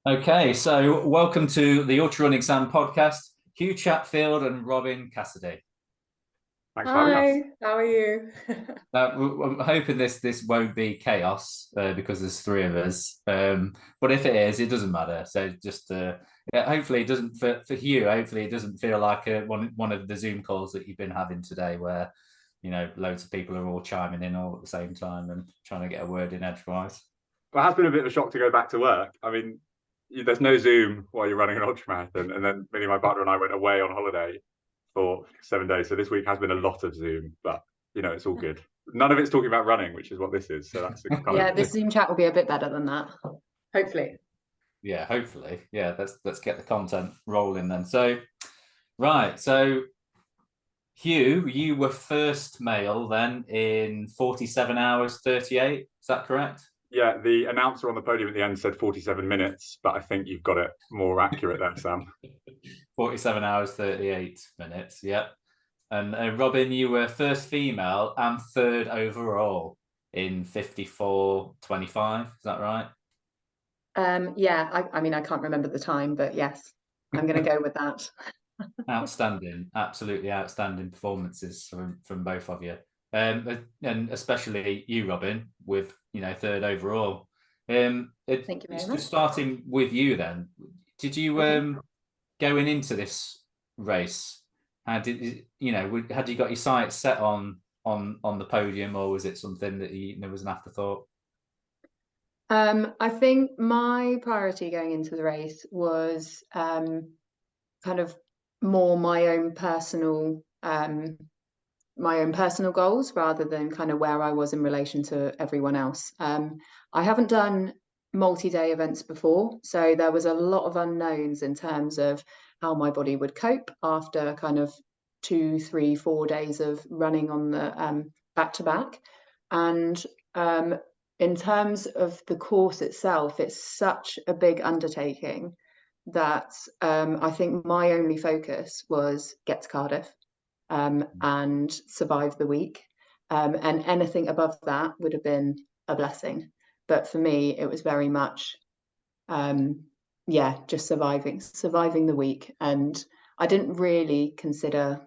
Okay, so welcome to the Ultra Run Exam podcast. Hugh Chatfield and Robyn Cassidy. Thanks for having us. Hi, how are you? I'm hoping this won't be chaos because there's three of us. But if it is, it doesn't matter. So just hopefully it doesn't for Hugh. Hopefully it doesn't feel like one of the Zoom calls that you've been having today, where loads of people are all chiming in all at the same time and trying to get a word in edgewise. Well, it has been a bit of a shock to go back to work. I mean, there's no Zoom while you're running an ultramarathon, and then me, my partner, and I went away on holiday for 7 days. So this week has been a lot of Zoom, but it's all good. None of it's talking about running, which is what this is. So that's Yeah, this Zoom chat will be a bit better than that, hopefully. Yeah, hopefully. Yeah, let's get the content rolling then. So, right. So, Hugh, you were first male then in 47 hours 38. Is that correct? Yeah, the announcer on the podium at the end said 47 minutes, but I think you've got it more accurate there, Sam. 47 hours 38 minutes. Yep. And Robyn, you were first female and third overall in 54:25. Is that right? Yeah, I mean, I can't remember the time, but yes, I'm going to go with that. Outstanding, absolutely outstanding performances from both of you, and especially you, Robyn, with third overall. Thank you very much. Just starting with you, then, did you going into this race? Had you got your sights set on the podium, or was it something that was an afterthought? I think my priority going into the race was kind of more my own personal goals rather than kind of where I was in relation to everyone else. I haven't done multi-day events before, so there was a lot of unknowns in terms of how my body would cope after kind of 2, 3, 4 days of running on the back-to-back. And in terms of the course itself, it's such a big undertaking that I think my only focus was get to Cardiff and survive the week. And anything above that would have been a blessing. But for me, it was very much, just surviving the week. And I didn't really consider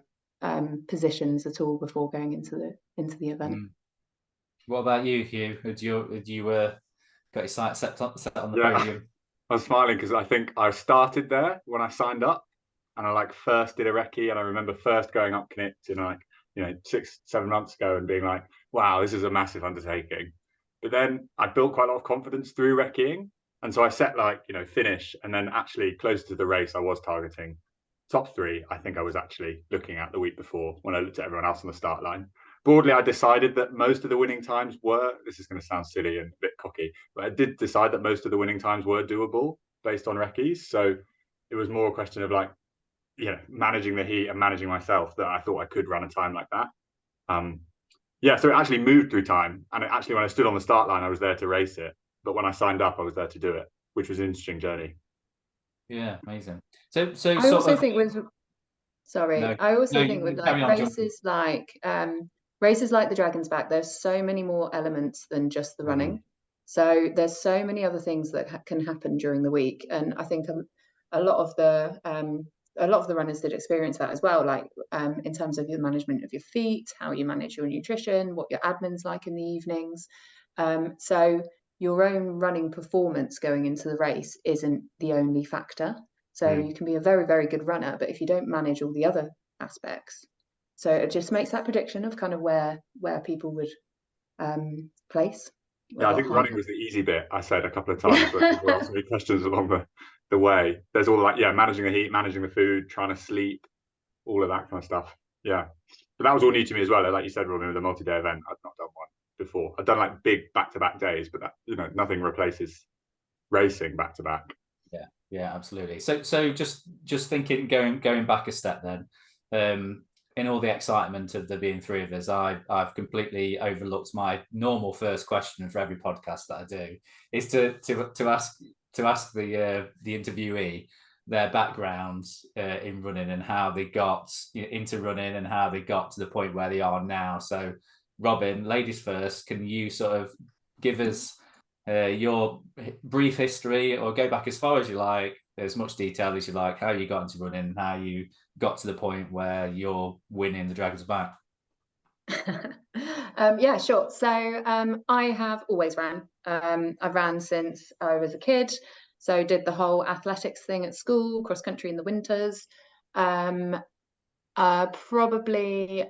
positions at all before going into the event. What about you, Hugh? Had you got your sights set on the podium? I was smiling because I think I started there when I signed up, and I first did a recce, and I remember first going up Knipt in 6-7 months ago and being like, wow, this is a massive undertaking. But then I built quite a lot of confidence through recceing, and so I set finish, and then actually close to the race I was targeting top 3. I think I was actually looking at the week before when I looked at everyone else on the start line. Broadly, I decided that most of the winning times were, this is going to sound silly and a bit cocky, but I did decide that most of the winning times were doable based on recce's. So it was more a question of managing the heat and managing myself that I thought I could run a time like that. So it actually moved through time. And actually, when I stood on the start line, I was there to race it. But when I signed up, I was there to do it, which was an interesting journey. Yeah, amazing. I also think with races like the Dragons Back, there's so many more elements than just the running. So there's so many other things that can happen during the week, and I think a lot of the runners did experience that as well, in terms of your management of your feet, how you manage your nutrition, what your admin's like in the evenings. So your own running performance going into the race isn't the only factor. So you can be a very, very good runner, but if you don't manage all the other aspects, so it just makes that prediction of kind of where people would place. Yeah, I think running was the easy bit. I said a couple of times when people asked me questions along the way. There's all managing the heat, managing the food, trying to sleep, all of that kind of stuff. Yeah, but that was all new to me as well. Like you said, Robyn, with a multi-day event, I'd not done one before. I'd done big back-to-back days, but that nothing replaces racing back-to-back. Yeah, absolutely. So just thinking, going back a step then, in all the excitement of there being 3 of us, I've completely overlooked my normal first question for every podcast that I do is to ask the interviewee their backgrounds in running and how they got into running and how they got to the point where they are now. So, Robyn, ladies first, can you sort of give us your brief history, or go back as far as you like, as much detail as you like, how you got into running and how you got to the point where you're winning the Dragons Back. Yeah, sure. So I have always ran. I've ran since I was a kid. So did the whole athletics thing at school, cross country in the winters. Probably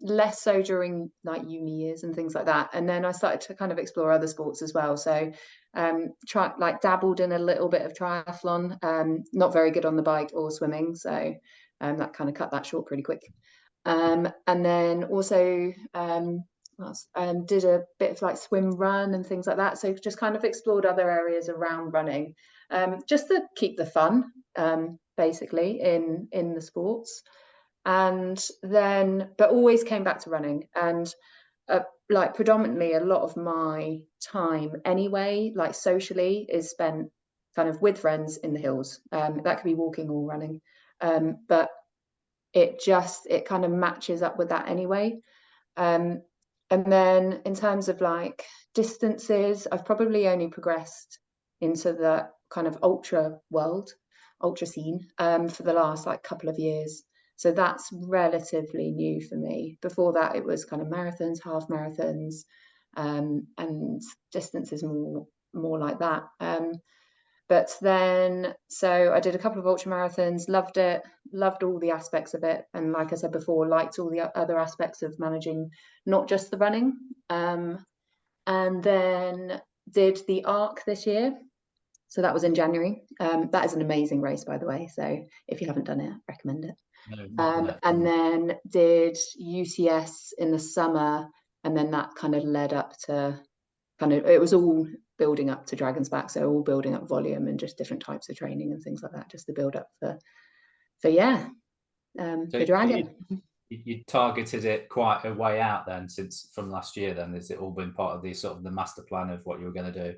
less so during like uni years and things like that. And then I started to kind of explore other sports as well. So dabbled in a little bit of triathlon, not very good on the bike or swimming. So that kind of cut that short pretty quick. And then also did a bit of like swim run and things like that. So just kind of explored other areas around running, just to keep the fun, basically in the sports. And then, but always came back to running. And like predominantly a lot of my time anyway, like socially, is spent kind of with friends in the hills. That could be walking or running. But it kind of matches up with that anyway. And then in terms of like distances, I've probably only progressed into the kind of ultra scene for the last like couple of years. So that's relatively new for me. Before that, it was kind of marathons, half marathons, and distances more like that. But then, so I did a couple of ultra marathons, loved it, loved all the aspects of it. And like I said before, liked all the other aspects of managing, not just the running. And then did the Arc this year. So that was in January. That is an amazing race, by the way. So if you haven't done it, I recommend it. No. And then did UCS in the summer. And then that kind of led up to it was all building up to Dragons Back, so all building up volume and just different types of training and things like that, just to build up for the Dragon. You targeted it quite a way out then, since from last year. Then has it all been part of the sort of the master plan of what you were going to do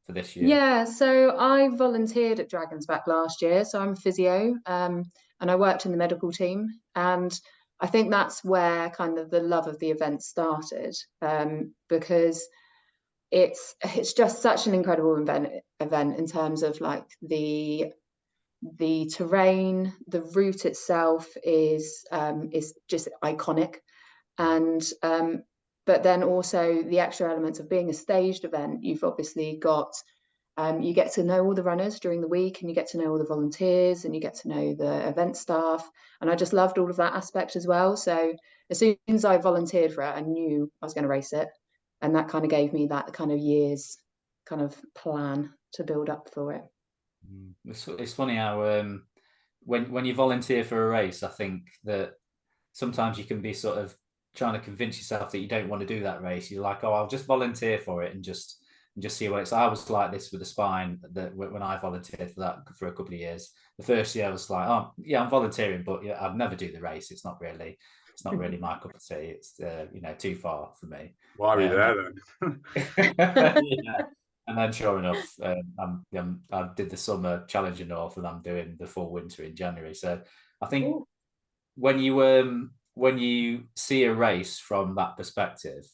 for this year? Yeah, so I volunteered at Dragons Back last year, so I'm a physio, and I worked in the medical team, and I think that's where kind of the love of the event started, because it's just such an incredible event in terms of like the terrain. The route itself is just iconic, and but then also the extra elements of being a staged event. You've obviously got you get to know all the runners during the week, and you get to know all the volunteers, and you get to know the event staff, and I just loved all of that aspect as well. So as soon as I volunteered for it, I knew I was going to race it. And that kind of gave me that kind of year's kind of plan to build up for it. It's funny how when you volunteer for a race, I think that sometimes you can be sort of trying to convince yourself that you don't want to do that race. You're like, oh, I'll just volunteer for it and just see what it's. I was like this with the spine, that when I volunteered for that for a couple of years. The first year I was like, oh yeah, I'm volunteering, but yeah, I'd never do the race. It's not really my cup of tea. It's too far for me. Why are you there then? Yeah. And then sure enough, I did the summer challenge in North, and I'm doing the full winter in January. So I think when you see a race from that perspective,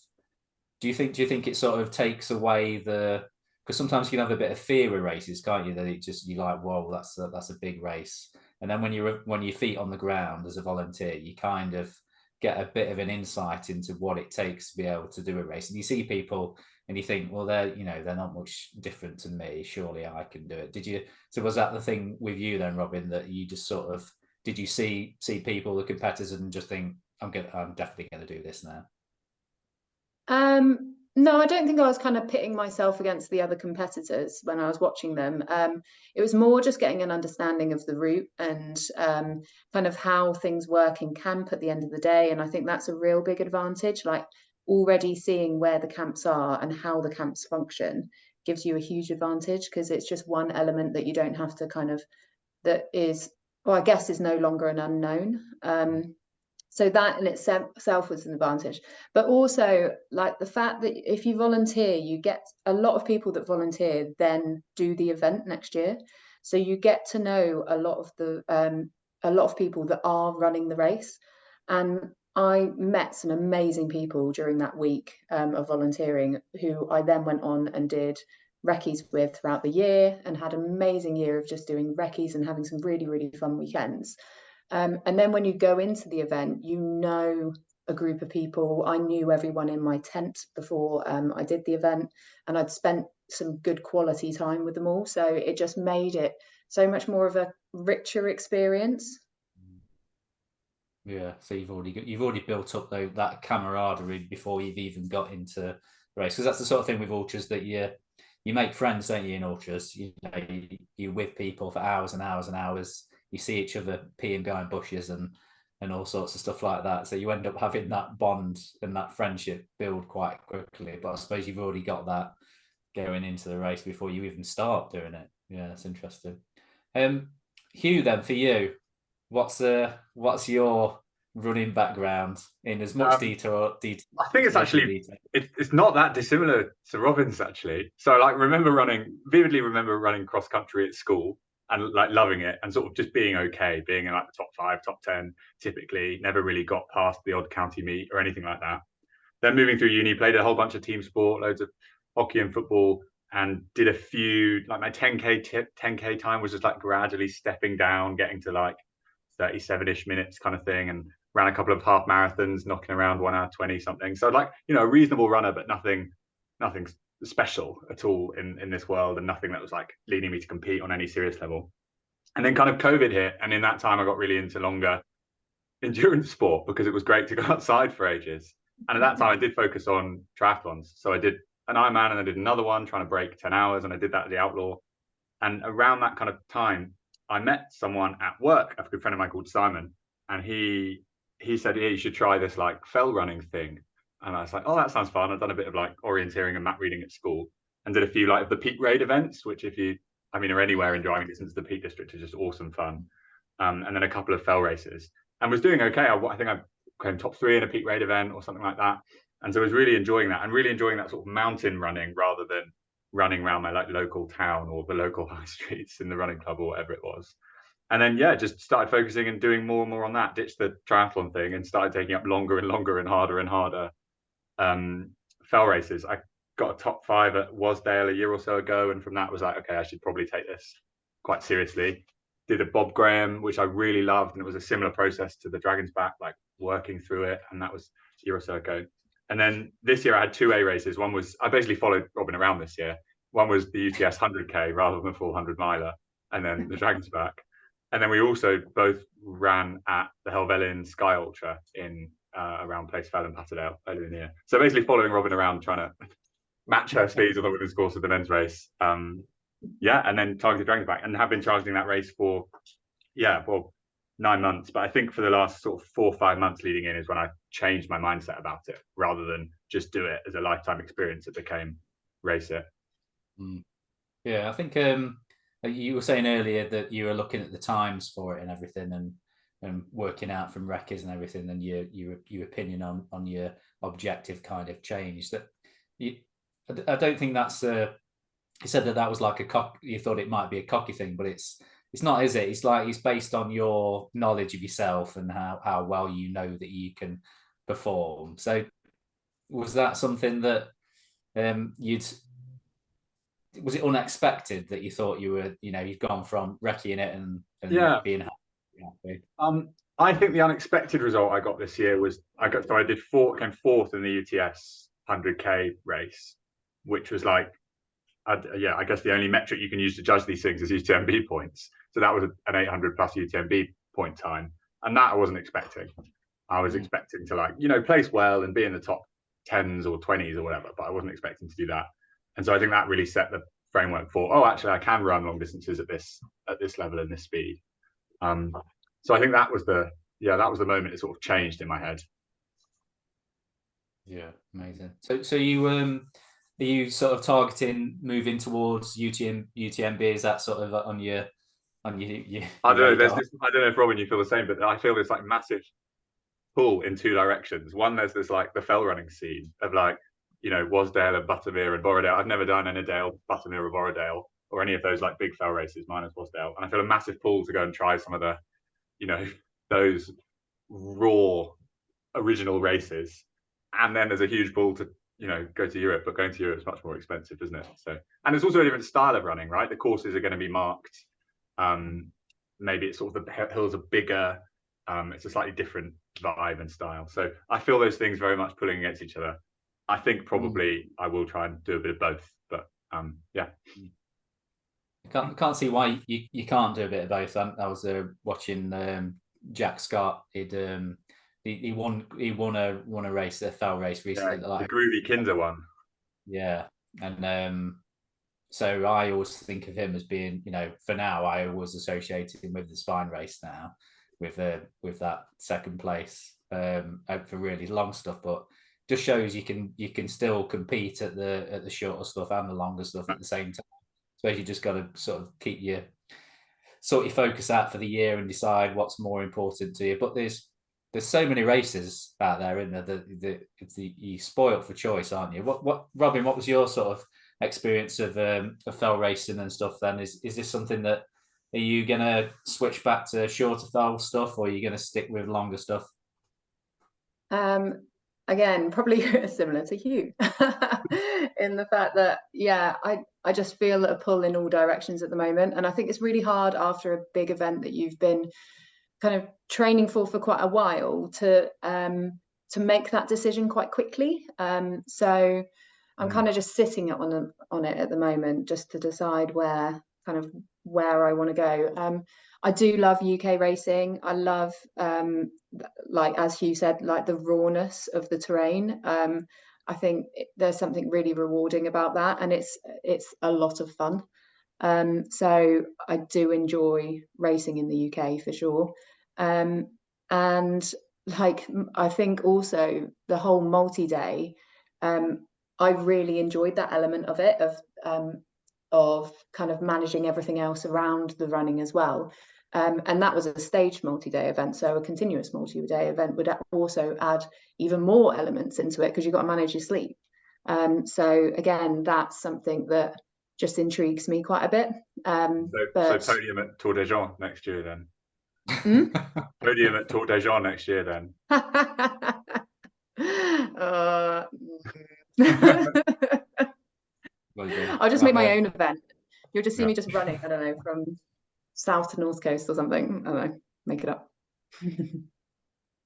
do you think it sort of takes away because sometimes you can have a bit of fear with races, can't you? That you're like, whoa, that's a big race. And then when your feet on the ground as a volunteer, you kind of get a bit of an insight into what it takes to be able to do a race. And you see people and you think, well, they're not much different to me. Surely I can do it. So was that the thing with you then, Robyn, that you just sort of, did you see people, the competitors, and just think, I'm definitely going to do this now? No, I don't think I was kind of pitting myself against the other competitors when I was watching them. It was more just getting an understanding of the route and kind of how things work in camp at the end of the day. And I think that's a real big advantage. Like already seeing where the camps are and how the camps function gives you a huge advantage, because it's just one element that you don't have to that is, well, I guess is no longer an unknown. So that in itself was an advantage. But also like the fact that if you volunteer, you get a lot of people that volunteer then do the event next year. So you get to know a lot of people that are running the race. And I met some amazing people during that week of volunteering, who I then went on and did recce's with throughout the year, and had an amazing year of just doing recce's and having some really, really fun weekends. And then when you go into the event, you know a group of people. I knew everyone in my tent before I did the event, and I'd spent some good quality time with them all. So it just made it so much more of a richer experience. Yeah, so you've already built up though that camaraderie before you've even got into the race, because that's the sort of thing with ultras that you make friends, don't you? In ultras, you're with people for hours and hours and hours. You see each other peeing behind bushes and all sorts of stuff like that. So you end up having that bond and that friendship build quite quickly. But I suppose you've already got that going into the race before you even start doing it. Yeah, that's interesting. Hugh, then for you, what's your running background in as much detail? I think it's actually it's not that dissimilar to Robyn's actually. So like vividly remember running cross country at school and like loving it and sort of just being okay, being in like the top 5, top 10 typically, never really got past the odd county meet or anything like that. Then moving through uni, played a whole bunch of team sport, loads of hockey and football, and did a few, like my 10K time was just like gradually stepping down, getting to like 37-ish minutes kind of thing, and ran a couple of half marathons, knocking around 1 hour 20 something. So like, a reasonable runner, but nothing special at all in this world, and nothing that was like leading me to compete on any serious level. And then kind of COVID hit, and in that time I got really into longer endurance sport because it was great to go outside for ages. And at that time I did focus on triathlons. So I did an Ironman and I did another one trying to break 10 hours, and I did that at the Outlaw. And around that kind of time, I met someone at work, a good friend of mine called Simon, and he said, yeah, you should try this like fell running thing. And I was like, oh, that sounds fun. I've done a bit of like orienteering and map reading at school, and did a few like the peak raid events, which are anywhere in driving distance, the Peak District is just awesome fun. And then a couple of fell races, and was doing okay. I think I came top 3 in a peak raid event or something like that. And so I was really enjoying that, and really enjoying that sort of mountain running rather than running around my like local town or the local high streets in the running club or whatever it was. And then just started focusing and doing more and more on that, ditched the triathlon thing and started taking up longer and longer and harder fell races. I got a top 5 at Wasdale a year or so ago, and from that was like, okay, I should probably take this quite seriously. Did a Bob Graham, which I really loved, and it was a similar process to the Dragons Back, like working through it, and that was a year or so ago. And then this year I had 2 A races. One was, I basically followed Robyn around this year. One was the UTS 100K rather than the full 100 miler, and then the Dragons Back. And then we also both ran at the Helvellyn Sky Ultra in around Place Fell and Patterdale earlier in the year. So basically following Robyn around, trying to match her speeds on the women's course of the men's race. And then targeted Dragons Back, and have been targeting that race for 9 months. But I think for the last sort of 4 or 5 months leading in is when I changed my mindset about it. Rather than just do it as a lifetime experience, it became race it. Yeah, I think you were saying earlier that you were looking at the times for it and everything, and working out from recce's and everything, and your opinion on your objective kind of changed. That I don't think that's you said that was like you thought it might be a cocky thing, but it's not, is it? It's based on your knowledge of yourself and how well you know that you can perform. So was that something that was it unexpected that you thought you'd gone from recceing it and being happy? I think the unexpected result I got this year was came 4th in the UTS 100K race, which was like, I guess the only metric you can use to judge these things is UTMB points. So that was an 800 plus UTMB point time, and that I wasn't expecting. I was expecting to place well and be in the top 10s or 20s or whatever, but I wasn't expecting to do that. And so I think that really set the framework for, actually I can run long distances at this level and this speed. So I think that was the moment it sort of changed in my head. Yeah, amazing. So you are you sort of targeting moving towards UTMB? Is that sort of on your I don't know. I don't know if Robyn you feel the same, but I feel this like massive pull in 2 directions. One, there's this like the fell running scene of like, Wasdale and Buttermere and Borrowdale. I've never done Ennerdale, Buttermere or Borrowdale or any of those like big fell races, minus Wasdale. And I feel a massive pull to go and try some of the, those raw original races, and then there's a huge pull to, you know, go to Europe, but going to Europe is much more expensive, isn't it? So, and it's also a different style of running, right? The courses are going to be marked. Maybe it's sort of the hills are bigger. It's a slightly different vibe and style. So I feel those things very much pulling against each other. I think probably I will try and do a bit of both, but yeah. Can't see why you can't do a bit of both. I was watching Jack Scott. He won a race, a fell race recently. Yeah, the Groovy Kinder one. Yeah, and so I always think of him as being, you know, for now I always associate him with the spine race now, with that second place for really long stuff, but just shows you can still compete at the shorter stuff and the longer stuff at the same time. So you just got to sort of sort your focus out for the year and decide what's more important to you. But there's so many races out there, isn't there? You're spoiled for choice, aren't you? What Robyn, what was your sort of experience of fell racing and stuff then? Is this something that, are you gonna switch back to shorter fell stuff, or are you gonna stick with longer stuff? Again, probably similar to Hugh in the fact that, yeah, I just feel a pull in all directions at the moment. And I think it's really hard after a big event that you've been kind of training for quite a while to make that decision quite quickly. So I'm kind of just sitting on it at the moment, just to decide where I want to go. I do love UK racing. I love, like as Hugh said, like the rawness of the terrain. I think there's something really rewarding about that, and it's a lot of fun. So I do enjoy racing in the UK for sure. And like, I think also the whole multi-day, I really enjoyed that element of it, of kind of managing everything else around the running as well. And that was a staged multi-day event, so a continuous multi-day event would also add even more elements into it, because you've got to manage your sleep. So again, that's something that just intrigues me quite a bit. So podium at Tour des Géants next year then. Podium at Tour des Géants next year then. I'll just make my own event. You'll just see me just running, I don't know, from south to north coast or something. I don't know, make it up.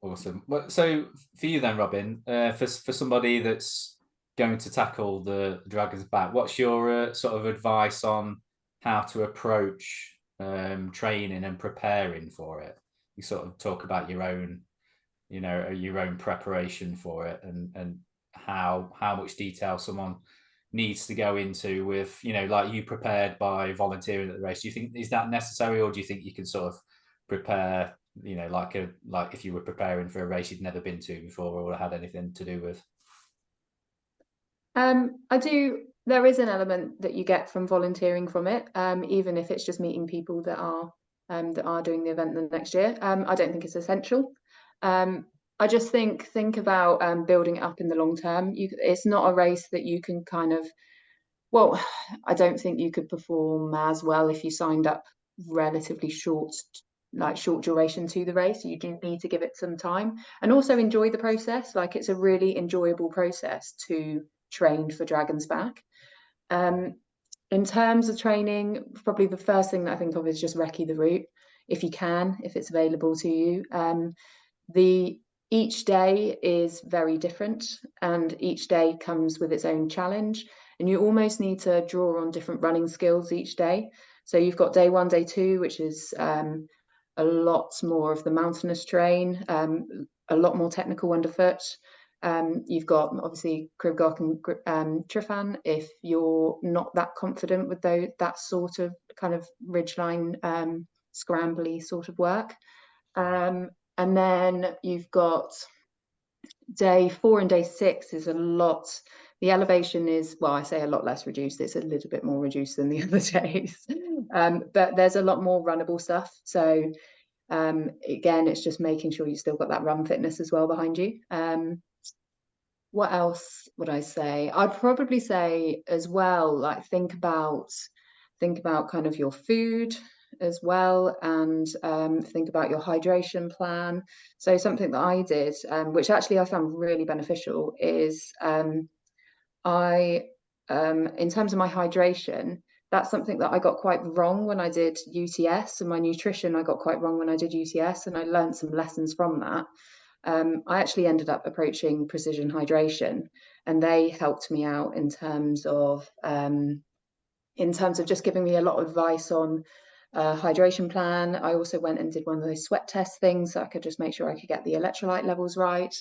Awesome. Well, so for you then, Robyn, for somebody that's going to tackle the Dragons Back, what's your sort of advice on how to approach training and preparing for it? You sort of talk about your own, you know, your own preparation for it, and how much detail someone needs to go into with, you know, like you prepared by volunteering at the race. Do you think, is that necessary, or do you think you can sort of prepare, you know, like if you were preparing for a race you'd never been to before or had anything to do with? There is an element that you get from volunteering from it, even if it's just meeting people that are doing the event the next year. I don't think it's essential. I just think about building it up in the long term. It's not a race that you can kind of, well, I don't think you could perform as well if you signed up relatively short duration to the race. You do need to give it some time, and also enjoy the process. Like, it's a really enjoyable process to train for Dragons Back. In terms of training, probably the first thing that I think of is just recce the route, if you can, if it's available to you. Each day is very different, and each day comes with its own challenge, and you almost need to draw on different running skills each day. So you've got day 1, day 2, which is a lot more of the mountainous terrain, a lot more technical underfoot. You've got obviously Cribgoch and Tryfan if you're not that confident with that sort of kind of ridgeline, scrambly sort of work. And then you've got day 4 and day 6 is a lot. The elevation is, well, I say a lot less reduced. It's a little bit more reduced than the other days, but there's a lot more runnable stuff. So again, it's just making sure you still got that run fitness as well behind you. What else would I say? I'd probably say as well, like think about kind of your food. as well, and think about your hydration plan. So something that I did, which actually I found really beneficial, is in terms of my hydration, that's something that I got quite wrong when I did UTS, and my nutrition I got quite wrong when I did UTS, and I learned some lessons from that. I actually ended up approaching Precision Hydration, and they helped me out in terms of just giving me a lot of advice on hydration plan. I also went and did one of those sweat test things, so I could just make sure I could get the electrolyte levels right.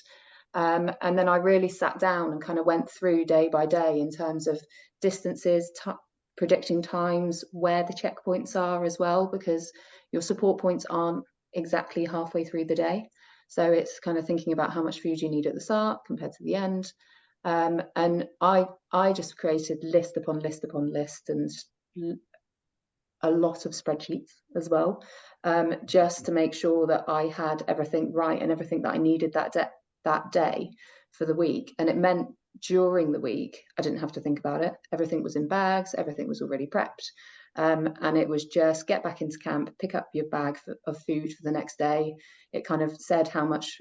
And then I really sat down and kind of went through day by day in terms of distances, predicting times, where the checkpoints are as well, because your support points aren't exactly halfway through the day. So it's kind of thinking about how much food you need at the start compared to the end. And I just created list upon list upon list, and a lot of spreadsheets as well, just to make sure that I had everything right and everything that I needed that day for the week. And it meant during the week I didn't have to think about it. Everything was in bags, everything was already prepped, and it was just get back into camp, pick up your bag of food for the next day. It kind of said how much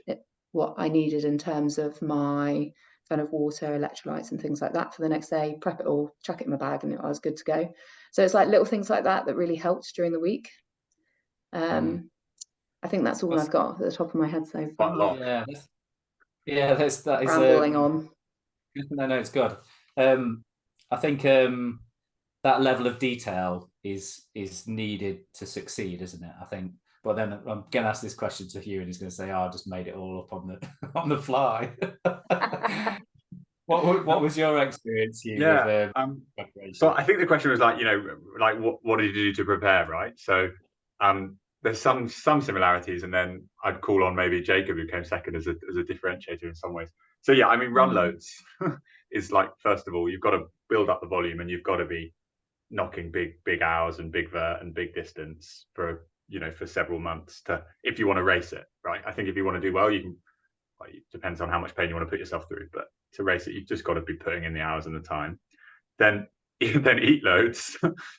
what I needed in terms of my kind of water, electrolytes and things like that for the next day, prep it all, chuck it in my bag, and I was good to go. So it's like little things like that that really helped during the week. I think that's all I've got at the top of my head so far. Quite a lot. That is rambling on. No, it's good. I think that level of detail is needed to succeed, isn't it? I think. But then I'm going to ask this question to Hugh, and he's going to say, "Oh, I just made it all up on the fly." What was your experience, Hugh? Yeah. With, so I think the question was like, what did you do to prepare, right? So there's some similarities, and then I'd call on maybe Jacob, who came second, as a differentiator in some ways. So yeah, I mean, run loads is like, first of all, you've got to build up the volume, and you've got to be knocking big hours and big vert and big distance for several months if you want to race it, right? I think if you want to do well, you can. Well, it depends on how much pain you want to put yourself through, but to race it, you've just got to be putting in the hours and the time. Then eat loads,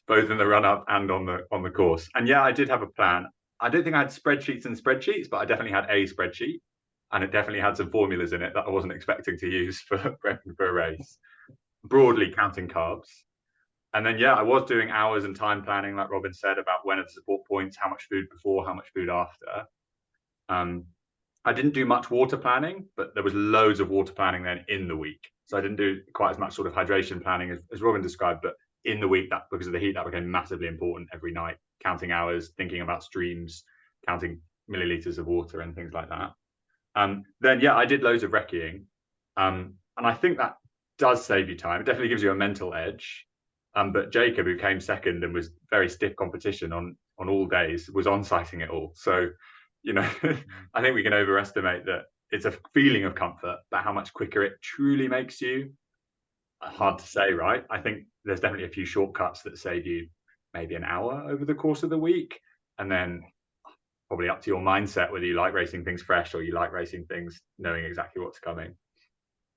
both in the run up and on the course. And yeah, I did have a plan. I don't think I had spreadsheets, but I definitely had a spreadsheet, and it definitely had some formulas in it that I wasn't expecting to use for prepping for a race. Broadly counting carbs. And then yeah, I was doing hours and time planning, like Robyn said, about when are the support points, how much food before, how much food after. I didn't do much water planning, but there was loads of water planning then in the week. So I didn't do quite as much sort of hydration planning as Robyn described, but in the week, that because of the heat, that became massively important every night, counting hours, thinking about streams, counting milliliters of water and things like that. Then yeah, I did loads of recce-ing. And I think that does save you time. It definitely gives you a mental edge. But Jacob, who came second and was very stiff competition on all days, was on-sighting it all. So I think we can overestimate that it's a feeling of comfort, but how much quicker it truly makes you, hard to say, right? I think there's definitely a few shortcuts that save you maybe an hour over the course of the week, and then probably up to your mindset whether you like racing things fresh or you like racing things knowing exactly what's coming.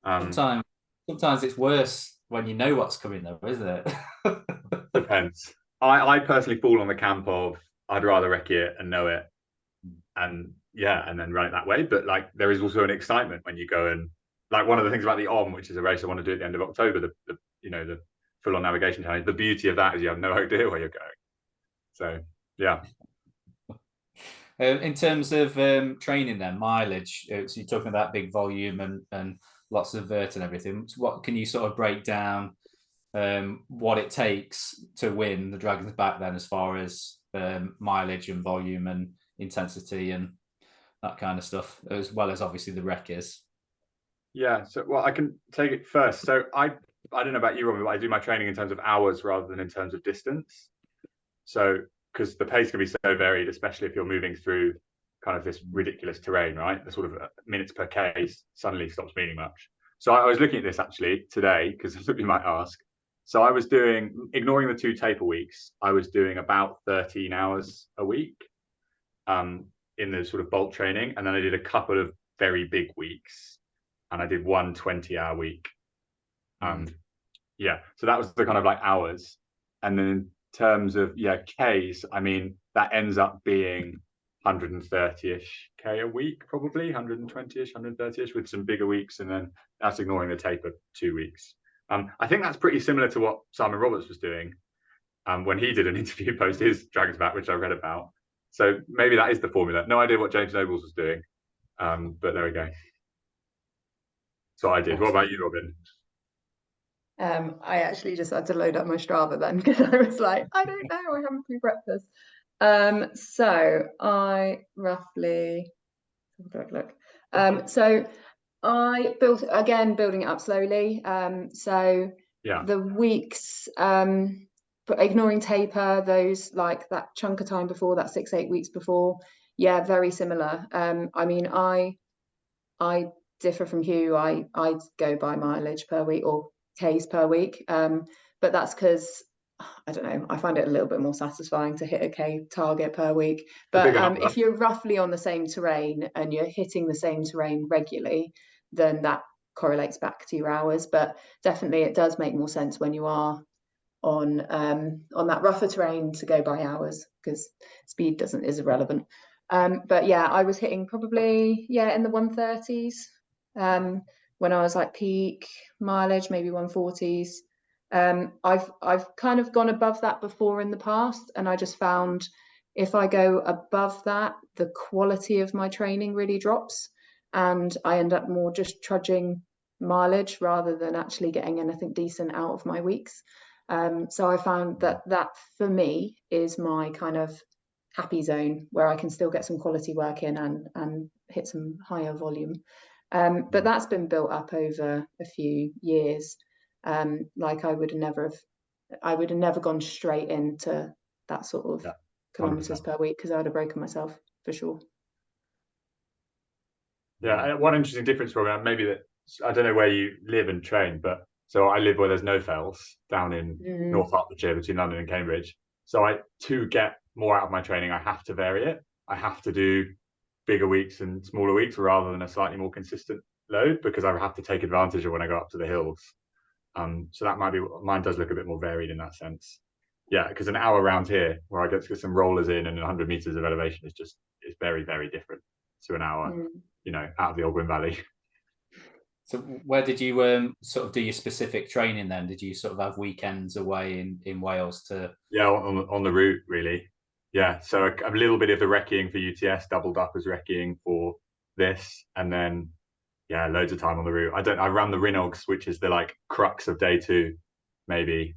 Sometimes it's worse when you know what's coming, though, isn't it? Depends. I personally fall on the camp of I'd rather recce it and know it, and then run it that way. But like, there is also an excitement when you go, and like, one of the things about the which is a race I want to do at the end of October, the full-on navigation challenge, the beauty of that is you have no idea where you're going. So yeah. In terms of training, then mileage, so you're talking about big volume and lots of vert and everything. So what can you sort of break down what it takes to win the Dragons Back then, as far as mileage and volume and intensity and that kind of stuff, as well as obviously the recces? Yeah, so well, I can take it first. So I don't know about you, Robyn, but I do my training in terms of hours rather than in terms of distance. So because the pace can be so varied, especially if you're moving through kind of this ridiculous terrain, right? The sort of minutes per case suddenly stops meaning much. So I was looking at this actually today, because that's what you might ask. So I was doing, ignoring the 2 taper weeks, I was doing about 13 hours a week in the sort of bulk training. And then I did a couple of very big weeks, and I did 1 20-hour week. Yeah, so that was the kind of like hours. And then in terms of Ks, I mean, that ends up being 130-ish K a week, probably 120-ish, 130-ish, with some bigger weeks, and then that's ignoring the taper 2 weeks. I think that's pretty similar to what Simon Roberts was doing when he did an interview post his Dragons Back, which I read about. So maybe that is the formula. No idea what James Nobles was doing, but there we go. So I did. What about you, Robyn? I actually just had to load up my Strava then, because I was like, I don't know, I haven't pre-breakfast. So I roughly look. So I built, again, building it up slowly. So Yeah, the weeks, but ignoring taper, those like that chunk of time before, that 6-8 weeks before, yeah, very similar. I mean, I differ from Hugh. I go by mileage per week, or Ks per week, but that's because I don't know, I find it a little bit more satisfying to hit a K target per week. But if you're roughly on the same terrain and you're hitting the same terrain regularly, then that correlates back to your hours. But definitely it does make more sense when you are on that rougher terrain to go by hours, because speed is irrelevant. But yeah, I was hitting probably, yeah, in the 130s when I was like peak mileage, maybe 140s. I've kind of gone above that before in the past, and I just found if I go above that, the quality of my training really drops, and I end up more just trudging mileage rather than actually getting anything decent out of my weeks. So I found that for me is my kind of happy zone, where I can still get some quality work in and hit some higher volume. But that's been built up over a few years. Like I would have never gone straight into that sort of kilometers per week, because I would have broken myself for sure. Yeah, one interesting difference, Robyn, maybe that I don't know where you live and train, but so I live where there's no fells, down in North Hertfordshire between London and Cambridge. So to get more out of my training, I have to vary it. I have to do bigger weeks and smaller weeks rather than a slightly more consistent load, because I have to take advantage of when I go up to the hills. So that might be, mine does look a bit more varied in that sense. Yeah, because an hour around here where I get to get some rollers in and 100 meters of elevation is very, very different to an hour, out of the Ogwen Valley. So where did you sort of do your specific training then? Did you sort of have weekends away in Wales to? Yeah, on the route really. Yeah, so a little bit of the recce-ing for UTS, doubled up as recce-ing for this, and then yeah, loads of time on the route. I ran the Rinogs, which is the like crux of day 2, maybe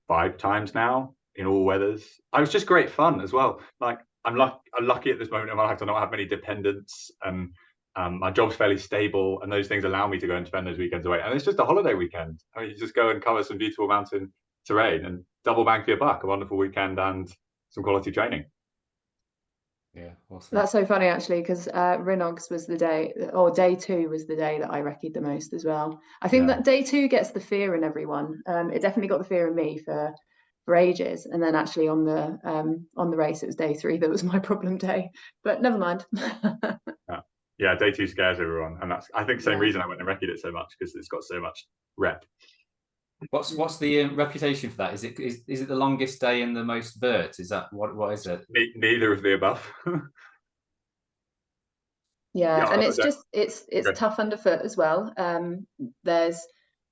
5 times now in all weathers. I was just great fun as well. Like I'm lucky at this moment in my life to not have many dependents, and my job's fairly stable, and those things allow me to go and spend those weekends away. And it's just a holiday weekend. I mean, you just go and cover some beautiful mountain terrain and double bang for your buck, a wonderful weekend and some quality training. Yeah, awesome. That's so funny actually, because Rinogs was the day, or day 2 was the day that I recce'd the most as well. I think that day 2 gets the fear in everyone. It definitely got the fear in me for ages, and then actually on the race it was day 3 that was my problem day. But never mind. Yeah, day 2 scares everyone, and that's I think same reason I went and recce'd it so much, because it's got so much rep. What's the reputation for that? Is it the longest day and the most vert? Is that what is it? Neither of the above. Yeah, and it's tough underfoot as well. There's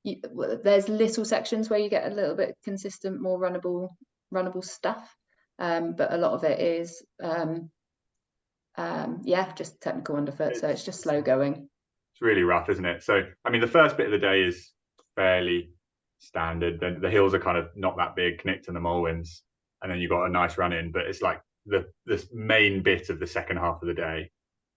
little sections where you get a little bit consistent, more runnable stuff, but a lot of it is just technical underfoot. So it's just slow going. It's really rough, isn't it? So I mean, the first bit of the day is fairly standard. Then the hills are kind of not that big, Knicht and the Molwins, and then you've got a nice run in. But it's like this main bit of the second half of the day.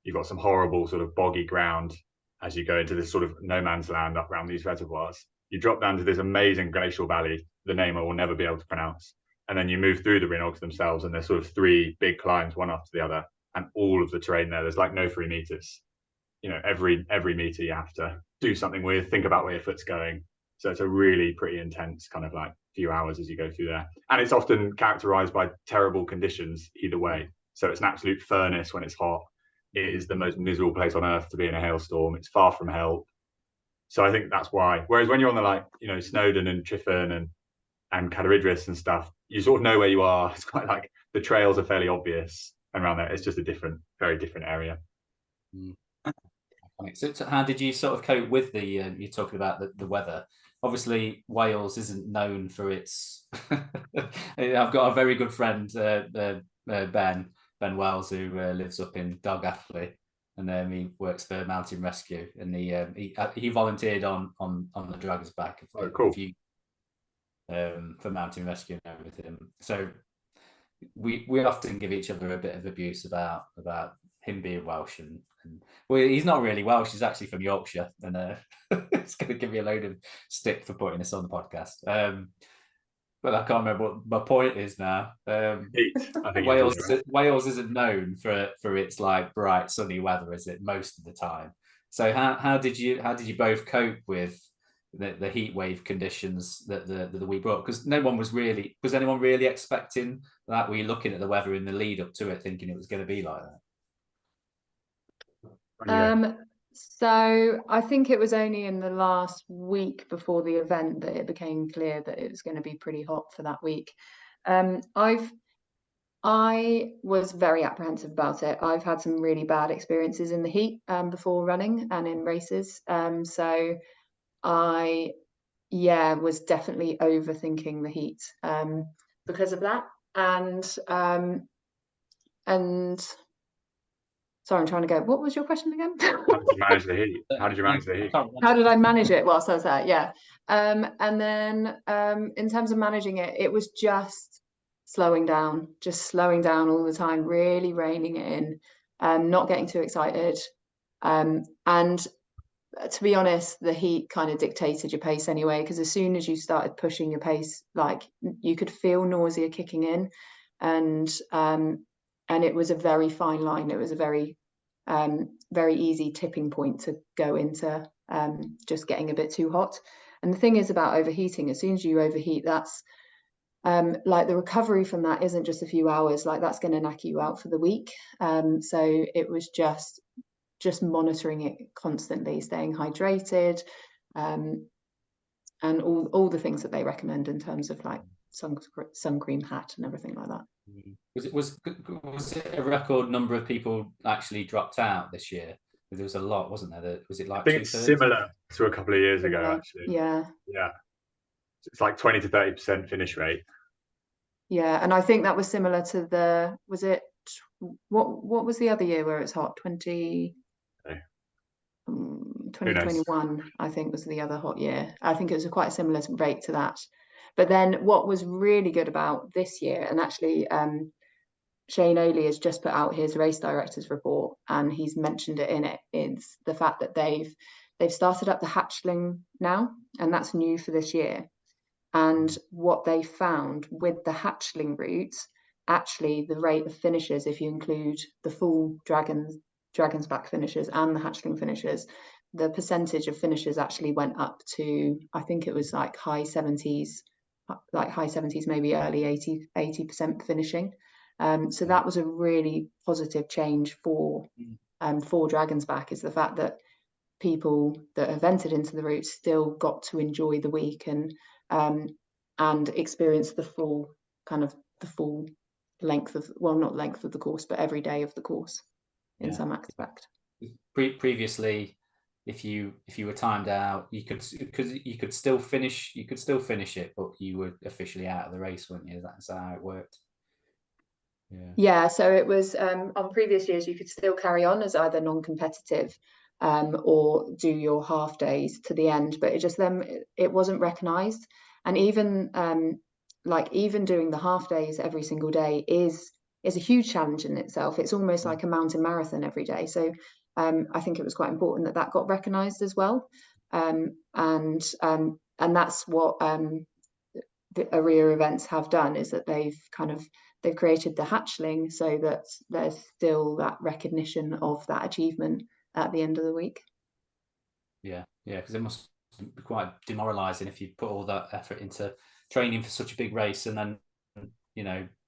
You've got some horrible sort of boggy ground as you go into this sort of no man's land up around these reservoirs. You drop down to this amazing glacial valley, the name I will never be able to pronounce. And then you move through the Rinogs themselves, and there's sort of 3 big climbs, one after the other. And all of the terrain there's like no free meters. Every meter you have to do something with, think about where your foot's going. So it's a really pretty intense kind of like few hours as you go through there. And it's often characterized by terrible conditions either way. So it's an absolute furnace when it's hot. It is the most miserable place on earth to be in a hailstorm. It's far from help. So I think that's why. Whereas when you're on the Snowdon and Tryfan and Cadaridris and stuff, you sort of know where you are. It's quite like the trails are fairly obvious, and around there it's just a very different area. So how did you sort of cope with the you're talking about the weather? Obviously Wales isn't known for its I've got a very good friend Ben Wells, who lives up in Dalgathley, and he works for Mountain Rescue, and he volunteered on the Dragons Back Cool. For Mountain Rescue and everything. So we often give each other a bit of abuse about him being Welsh, and well, he's not really Welsh, he's actually from Yorkshire, and it's going to give me a load of stick for putting this on the podcast. But I can't remember what my point is now. I think Wales isn't known for its like bright sunny weather, is it, most of the time? So how did you both cope with the heat wave conditions that the week brought? Because was anyone really expecting that? Were you looking at the weather in the lead up to it thinking it was going to be like that? So I think it was only in the last week before the event that it became clear that it was going to be pretty hot for that week. I was very apprehensive about it. I've had some really bad experiences in the heat before running and in races. So I was definitely overthinking the heat because of that. And sorry, I'm trying to go. What was your question again? How did you manage the heat? How did I manage it whilst I was there? Yeah. And then in terms of managing it, it was just slowing down all the time, really reining it in, not getting too excited. And to be honest, the heat kind of dictated your pace anyway, because as soon as you started pushing your pace, like you could feel nausea kicking in, and it was a very fine line. It was a very easy tipping point to go into just getting a bit too hot. And the thing is about overheating, as soon as you overheat, that's like the recovery from that isn't just a few hours, like that's going to knock you out for the week. So it was just monitoring it constantly, staying hydrated, and all the things that they recommend in terms of like sun cream, hat, and everything like that. Was it a record number of people actually dropped out this year? There was a lot, wasn't there? Was it like? I think it's similar to a couple of years ago, actually. Yeah. It's like 20 to 30% finish rate. Yeah, and I think that was similar to what was the other year where it's hot? 2021, I think, was the other hot year. I think it was quite a similar rate to that. But then what was really good about this year, and actually Shane Oley has just put out his race director's report, and he's mentioned it in it, is the fact that they've started up the hatchling now, and that's new for this year. And what they found with the hatchling route, actually the rate of finishes, if you include the full Dragons Back finishes and the hatchling finishes, the percentage of finishes actually went up to, I think it was like high 70s, maybe early 80% finishing. So that was a really positive change for Dragons Back, is the fact that people that have entered into the route still got to enjoy the week and experience the full length of, well, not length of the course, but every day of the course in some aspect. Previously, if you were timed out, you could still finish it, but you were officially out of the race, weren't you? That's how it worked. Yeah, so it was on previous years you could still carry on as either non-competitive or do your half days to the end, but it wasn't recognised. And even even doing the half days every single day is a huge challenge in itself. It's almost like a mountain marathon every day. So I think it was quite important that got recognised as well. And that's what the AREA events have done, is that they've created the hatchling so that there's still that recognition of that achievement at the end of the week. Yeah, because it must be quite demoralising if you put all that effort into training for such a big race and then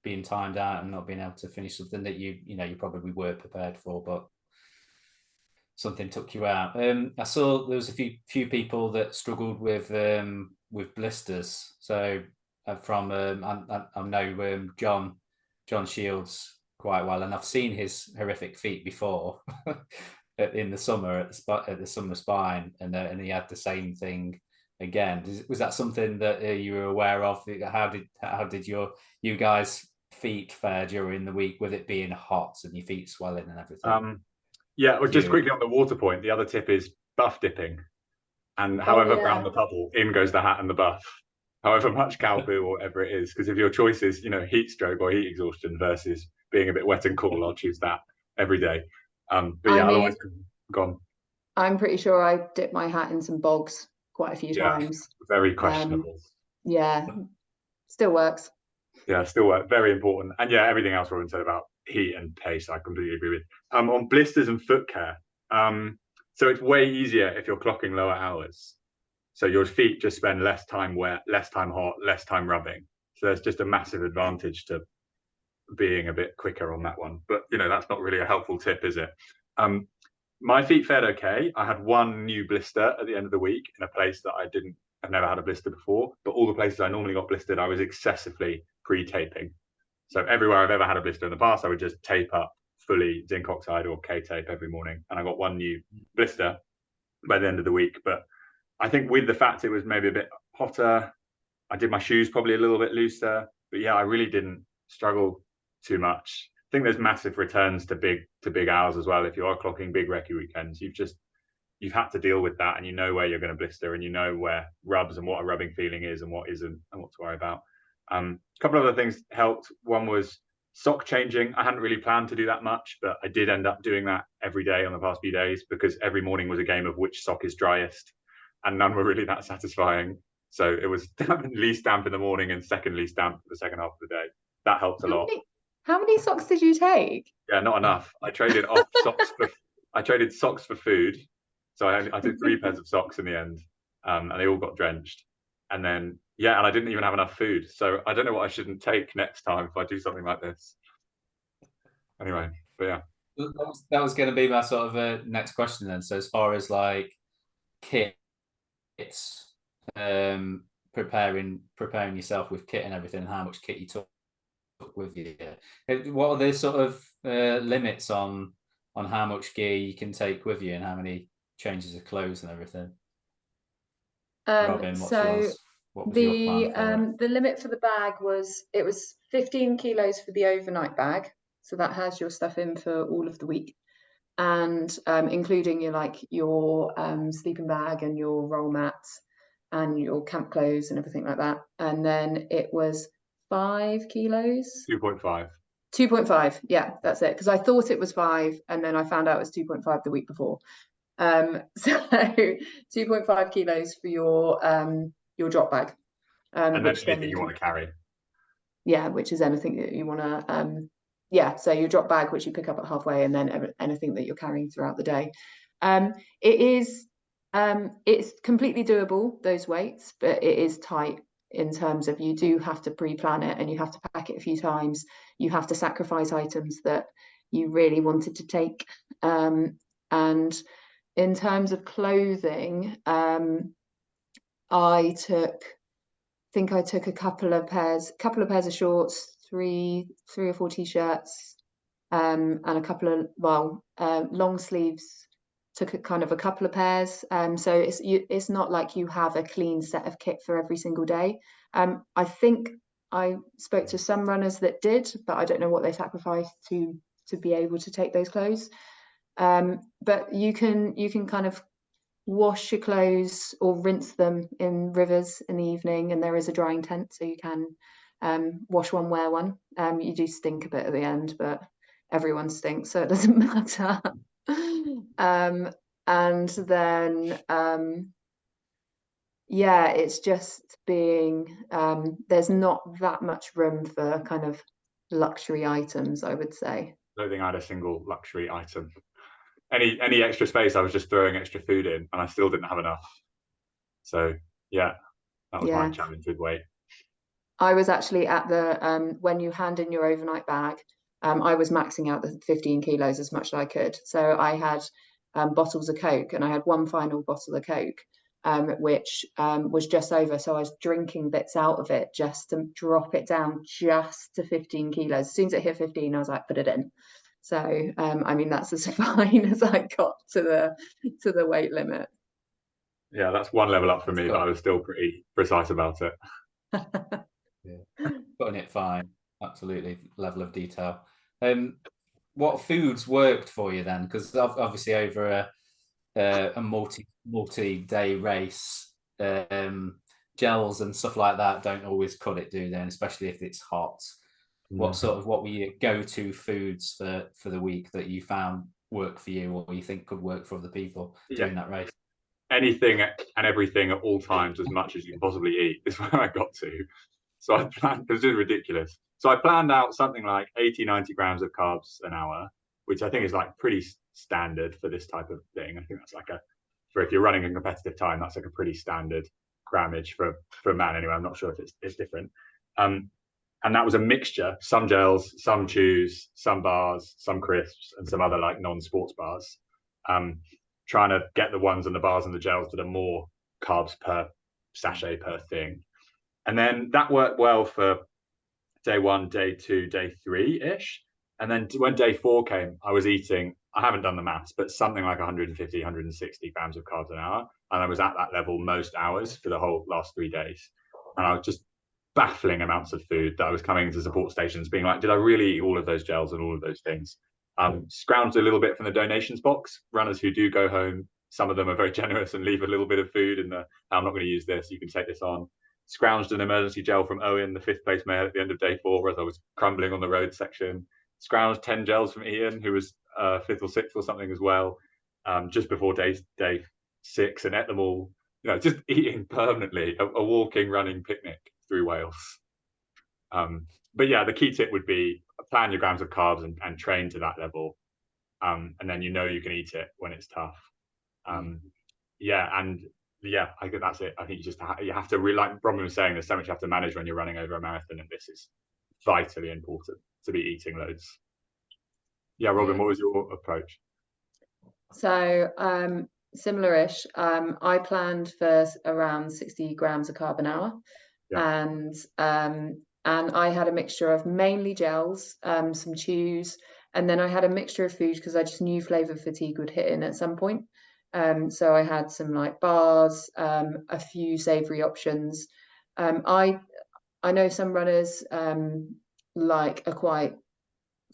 being timed out and not being able to finish something that you probably were prepared for, but something took you out. I saw there was a few people that struggled with blisters. So I know John John Shields quite well, and I've seen his horrific feat before in the summer at the summer spine, and he had the same thing again. Was that something that you were aware of? How did you guys' feet fare during the week with it being hot and your feet swelling and everything? Yeah, or just quickly on the water point, the other tip is buff dipping. And however brown the puddle, in goes the hat and the buff. However much cow poo or whatever it is, because if your choice is, heat stroke or heat exhaustion versus being a bit wet and cool, I'll choose that every day. But yeah, otherwise, gone. I'm pretty sure I dipped my hat in some bogs quite a few times. Very questionable. Yeah, still works. Yeah, still work. Very important. And yeah, everything else Robyn said about heat and pace, I completely agree with. On blisters and foot care, so it's way easier if you're clocking lower hours. So your feet just spend less time wet, less time hot, less time rubbing. So there's just a massive advantage to being a bit quicker on that one. But that's not really a helpful tip, is it? My feet fared okay. I had one new blister at the end of the week in a place that I've never had a blister before, but all the places I normally got blistered, I was excessively pre-taping. So everywhere I've ever had a blister in the past, I would just tape up fully zinc oxide or K-tape every morning. And I got one new blister by the end of the week. But I think with the fact it was maybe a bit hotter, I did my shoes probably a little bit looser. But yeah, I really didn't struggle too much. I think there's massive returns to big hours as well. If you are clocking big recce weekends, you've had to deal with that, and you know where you're going to blister, and you know where rubs and what a rubbing feeling is and what isn't, and what to worry about. A couple of other things helped. One was sock changing. I hadn't really planned to do that much, but I did end up doing that every day on the past few days, because every morning was a game of which sock is driest, and none were really that satisfying. So it was least damp in the morning and second least damp for the second half of the day. That helped a lot. How many socks did you take? Yeah, not enough. I traded off socks for food. So I did 3 pairs of socks in the end, and they all got drenched. And then, and I didn't even have enough food. So I don't know what I shouldn't take next time if I do something like this. Anyway, but yeah. That was going to be my sort of next question then. So as far as like kits, preparing yourself with kit and everything, how much kit you took with you, what are the sort of limits on how much gear you can take with you and how many changes of clothes and everything? Robyn, what was your plan for the limit for the bag was 15 kilos for the overnight bag, so that has your stuff in for all of the week, and including your sleeping bag and your roll mats and your camp clothes and everything like that. And then it was 5 kilos. 2.5. Yeah, that's it. Because I thought it was 5, and then I found out it was 2.5 the week before. So 2.5 kilos for your drop bag. And then anything you want to carry. Yeah, which is anything that you want to. So your drop bag, which you pick up at halfway, and then anything that you're carrying throughout the day. It's completely doable, those weights, but it is tight in terms of you do have to pre-plan it, and you have to pack it a few times. You have to sacrifice items that you really wanted to take. And in terms of clothing, I think I took a couple of pairs of shorts, three or four t-shirts, and a couple of long sleeves. Took a couple of pairs. So it's not like you have a clean set of kit for every single day. I think I spoke to some runners that did, but I don't know what they sacrificed to be able to take those clothes. But you can kind of wash your clothes or rinse them in rivers in the evening, and there is a drying tent, so you can wash one, wear one. You do stink a bit at the end, but everyone stinks, so it doesn't matter. And then it's just being there's not that much room for kind of luxury items, I would say. I don't think I had a single luxury item. Any extra space, I was just throwing extra food in, and I still didn't have enough. So that was my challenge with weight. I was actually at the when you hand in your overnight bag, I was maxing out the 15 kilos as much as I could. So I had bottles of Coke, and I had one final bottle of Coke. which was just over. So I was drinking bits out of it just to drop it down just to 15 kilos. As soon as it hit 15, I was like, put it in. So I mean, that's as fine as I got to the weight limit. Yeah, that's one level up for me, That's but good. I was still pretty precise about it. Yeah. Putting it fine, absolutely, level of detail. What foods worked for you then? Because obviously over a multi-day race, gels and stuff like that don't always cut it, do they? And especially if it's hot. What were your go-to foods for the week that you found work for you, or you think could work for other people doing that race? Anything and everything at all times, as much as you can possibly eat, is where I got to. So I planned, because it's ridiculous. So I planned out something like 80-90 grams of carbs an hour, which I think is like pretty standard for this type of thing. I think that's like for if you're running a competitive time, that's like a pretty standard grammage for a man anyway. I'm not sure if it's different. And that was a mixture, some gels, some chews, some bars, some crisps, and some other like non-sports bars. Trying to get the ones and the bars and the gels that are more carbs per sachet per thing. And then that worked well for day 1, day 2, day 3-ish. And then when day 4 came, I was eating, I haven't done the maths, but something like 150, 160 grams of carbs an hour. And I was at that level most hours for the whole last 3 days. And I was just baffling amounts of food that I was coming into support stations being like, did I really eat all of those gels and all of those things? Scrounged a little bit from the donations box. Runners who do go home, some of them are very generous and leave a little bit of food in the, I'm not going to use this, you can take this on. Scrounged an emergency gel from Owen, the 5th place male, at the end of day 4 as I was crumbling on the road section. Scrounged 10 gels from Ian, who was 5th or 6th or something as well, just before day 6, and ate them all, just eating permanently, a walking, running picnic through Wales. But yeah, the key tip would be plan your grams of carbs and train to that level. And then you can eat it when it's tough. I think that's it. I think you have to really, like Robyn was saying, there's so much you have to manage when you're running over a marathon, and this is vitally important to be eating loads. Yeah, Robyn, what was your approach? So similar-ish. I planned for around 60 grams of carb an hour, and I had a mixture of mainly gels, some chews, and then I had a mixture of food because I just knew flavor fatigue would hit in at some point. So I had some like bars, a few savory options. I know some runners are quite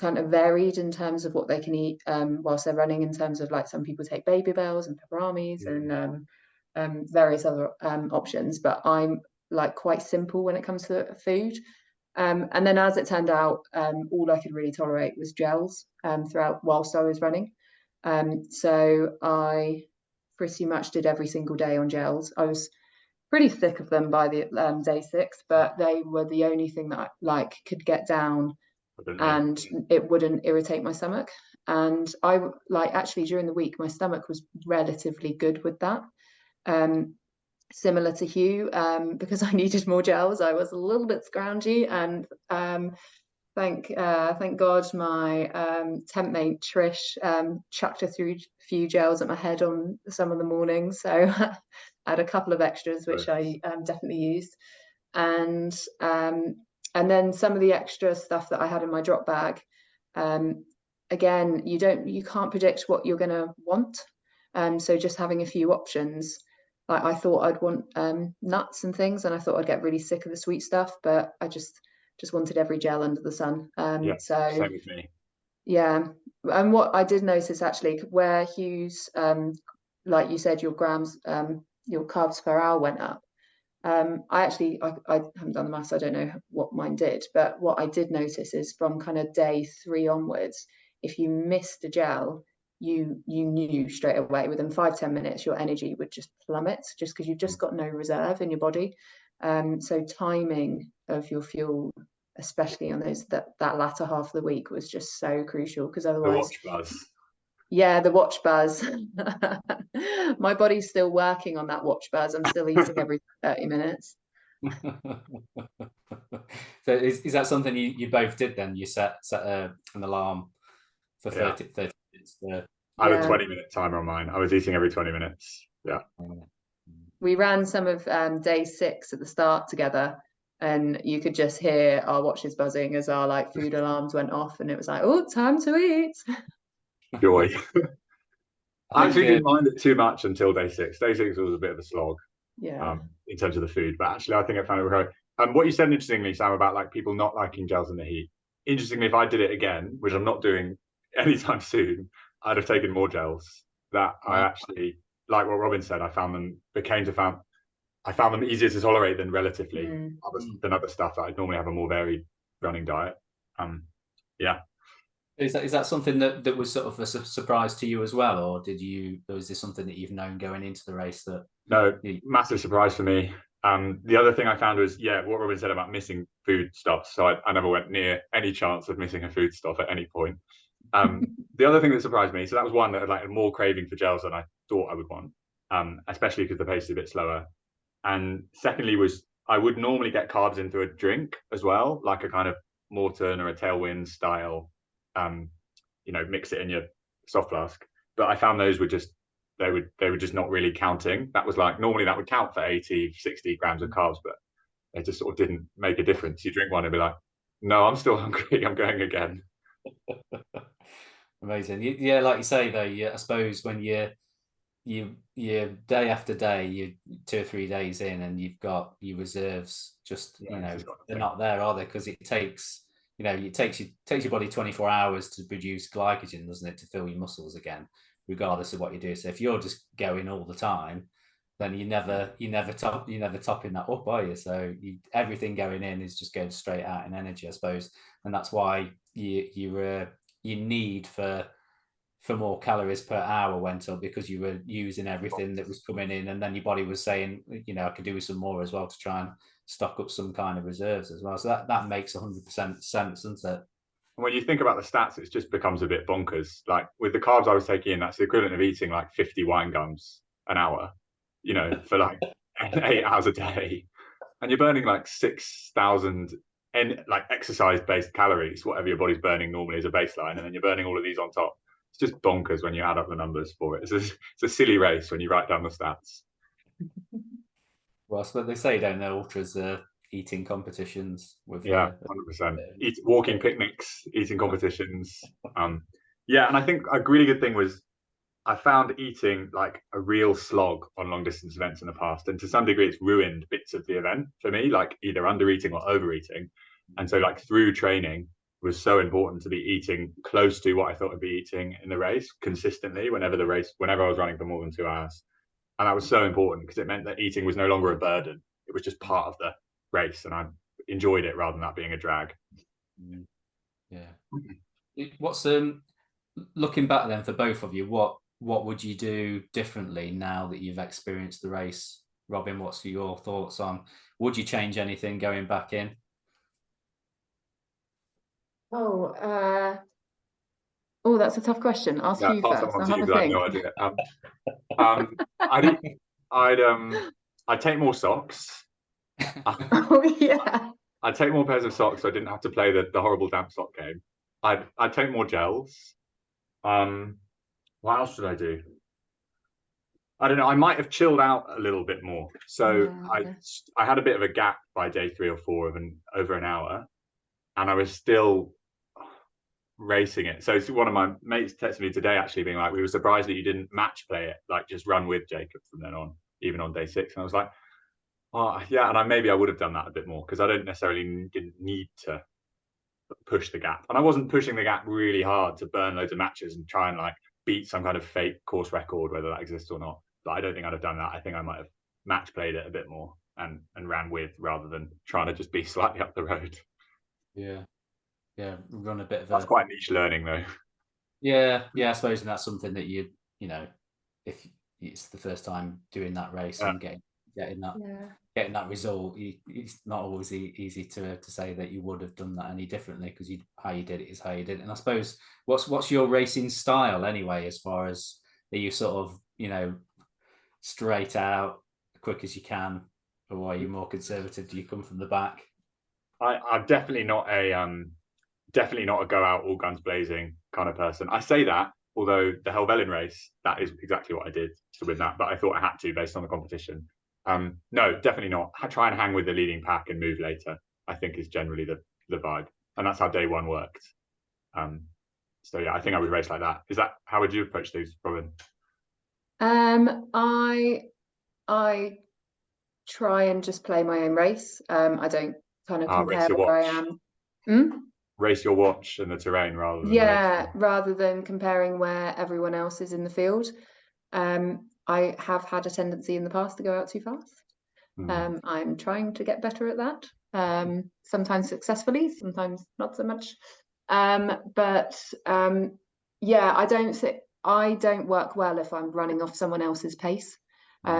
kind of varied in terms of what they can eat whilst they're running, in terms of like some people take baby bells and pepperonis and various other options, but I'm like quite simple when it comes to food. And then as it turned out, all I could really tolerate was gels throughout whilst I was running. So I pretty much did every single day on gels. I was pretty sick of them by the day 6, but they were the only thing that I could get down and it wouldn't irritate my stomach. And I actually during the week my stomach was relatively good with that. Similar to Hugh, because I needed more gels, I was a little bit scroungy, and thank God my temp mate Trish chucked a few gels at my head on some of the mornings, so I had a couple of extras which I definitely used, and then some of the extra stuff that I had in my drop bag. Again, you can't predict what you're going to want, so just having a few options. Like I thought I'd want nuts and things, and I thought I'd get really sick of the sweet stuff, but I just wanted every gel under the sun. So same with me. Yeah, and what I did notice actually, where Hugh's, like you said, your grams, your carbs per hour went up. I haven't done the maths, I don't know what mine did, but what I did notice is from kind of day 3 onwards, if you missed a gel, you knew straight away within 5-10 minutes your energy would just plummet, just because you've just got no reserve in your body. So timing of your fuel, especially on that latter half of the week, was just so crucial, because otherwise the watch buzz. Yeah, the watch buzz. My body's still working on that watch buzz. I'm still eating every 30 minutes. So is that something you both did then? You set an alarm for 30 minutes? I had a 20-minute timer on mine. I was eating every 20 minutes. Yeah. We ran some of day 6 at the start together, and you could just hear our watches buzzing as our like food alarms went off, and it was like, oh, time to eat. Joy. I actually think, didn't mind it too much until day 6. Day 6 was a bit of a slog Yeah. in terms of the food, but actually I think I found it great. What you said interestingly, Sam, about like people not liking gels in the heat. Interestingly, if I did it again, which I'm not doing anytime soon, I'd have taken more gels. That I actually, like what Robyn said, I found them easier to tolerate than relatively than other stuff that I'd normally have a more varied running diet. Yeah. Is that something that was sort of a surprise to you as well, or was this something that you've known going into the race? No, massive surprise for me. The other thing I found was, what Robyn said about missing food stuffs. So I never went near any chance of missing a food stuff at any point. The other thing that surprised me, so that was one that had like more craving for gels than I thought I would want, especially because the pace is a bit slower. And secondly was I would normally get carbs into a drink as well, like a kind of Montane or a Tailwind style, mix it in your soft flask. But I found those were just, they were just not really counting. That was like, normally that would count for 80, 60 grams of carbs, but they just sort of didn't make a difference. You drink one and be like, no, I'm still hungry, I'm going again. Amazing. Yeah, like you say though, I suppose when you're day after day, you're 2 or 3 days in, and you've got your reserves they're not there, are they? Because it takes your body 24 hours to produce glycogen, doesn't it, to fill your muscles again, regardless of what you do. So if you're just going all the time, then you never topping that up, are you? So everything going in is just going straight out in energy, I suppose, and that's why your need for more calories per hour went up, because you were using everything that was coming in, and then your body was saying, I could do with some more as well to try and stock up some kind of reserves as well. So that makes 100% sense, doesn't it? When you think about the stats, it just becomes a bit bonkers. Like with the carbs I was taking in, that's the equivalent of eating like 50 wine gums an hour, for like 8 hours a day, and you're burning like 6,000 like exercise-based calories, whatever your body's burning normally as a baseline, and then you're burning all of these on top. It's just bonkers when you add up the numbers for it. It's a silly race when you write down the stats. Well, so they say, don't know, ultras are eating competitions with 100%. Walking picnics, eating competitions. And I think a really good thing was I found eating like a real slog on long distance events in the past, and to some degree it's ruined bits of the event for me, like either under eating or overeating. And so like through training was so important to be eating close to what I thought I'd be eating in the race consistently whenever I was running for more than 2 hours. And that was so important because it meant that eating was no longer a burden. It was just part of the race, and I enjoyed it rather than that being a drag. Yeah. What's looking back then for both of you, what would you do differently now that you've experienced the race? Robyn, what's your thoughts on, would you change anything going back in? Oh, that's a tough question. Ask Hugh first. I'll have a think. I have no idea. I'd take more socks. Oh yeah. I'd take more pairs of socks so I didn't have to play the horrible damp sock game. I'd take more gels. What else should I do? I don't know. I might have chilled out a little bit more. So I had a bit of a gap by day 3 or 4 of over an hour, and I was still racing it. So one of my mates texted me today actually being like, we were surprised that you didn't match play it, like just run with Jacob from then on, even on day 6. And I was like, oh yeah, and maybe I would have done that a bit more, because I didn't need to push the gap, and I wasn't pushing the gap really hard to burn loads of matches and try and like beat some kind of fake course record, whether that exists or not. But I don't think I'd have done that. I think I might have match played it a bit more and ran with, rather than trying to just be slightly up the road. Yeah, run a bit of that's quite niche learning though. Yeah, I suppose that's something that if it's the first time doing that race and getting that result, it's not always easy to say that you would have done that any differently, because how you did it is how you did it. And I suppose what's your racing style anyway, as far as, are you sort of straight out, quick as you can, or are you more conservative? Do you come from the back? I'm definitely not a go out all guns blazing kind of person. I say that, although the Helvellyn race, that is exactly what I did to win that, but I thought I had to based on the competition. No, definitely not. Try and hang with the leading pack and move later, I think, is generally the vibe. And that's how day one worked. So yeah, I think I would race like that. Is that, how would you approach these, Robyn? I try and just play my own race. I don't kind of compare Race your where I watch. am. Race your watch and the terrain rather than Yeah, rather than comparing where everyone else is in the field. I have had a tendency in the past to go out too fast. I'm trying to get better at that. Sometimes successfully, sometimes not so much. Yeah, I don't work well if I'm running off someone else's pace.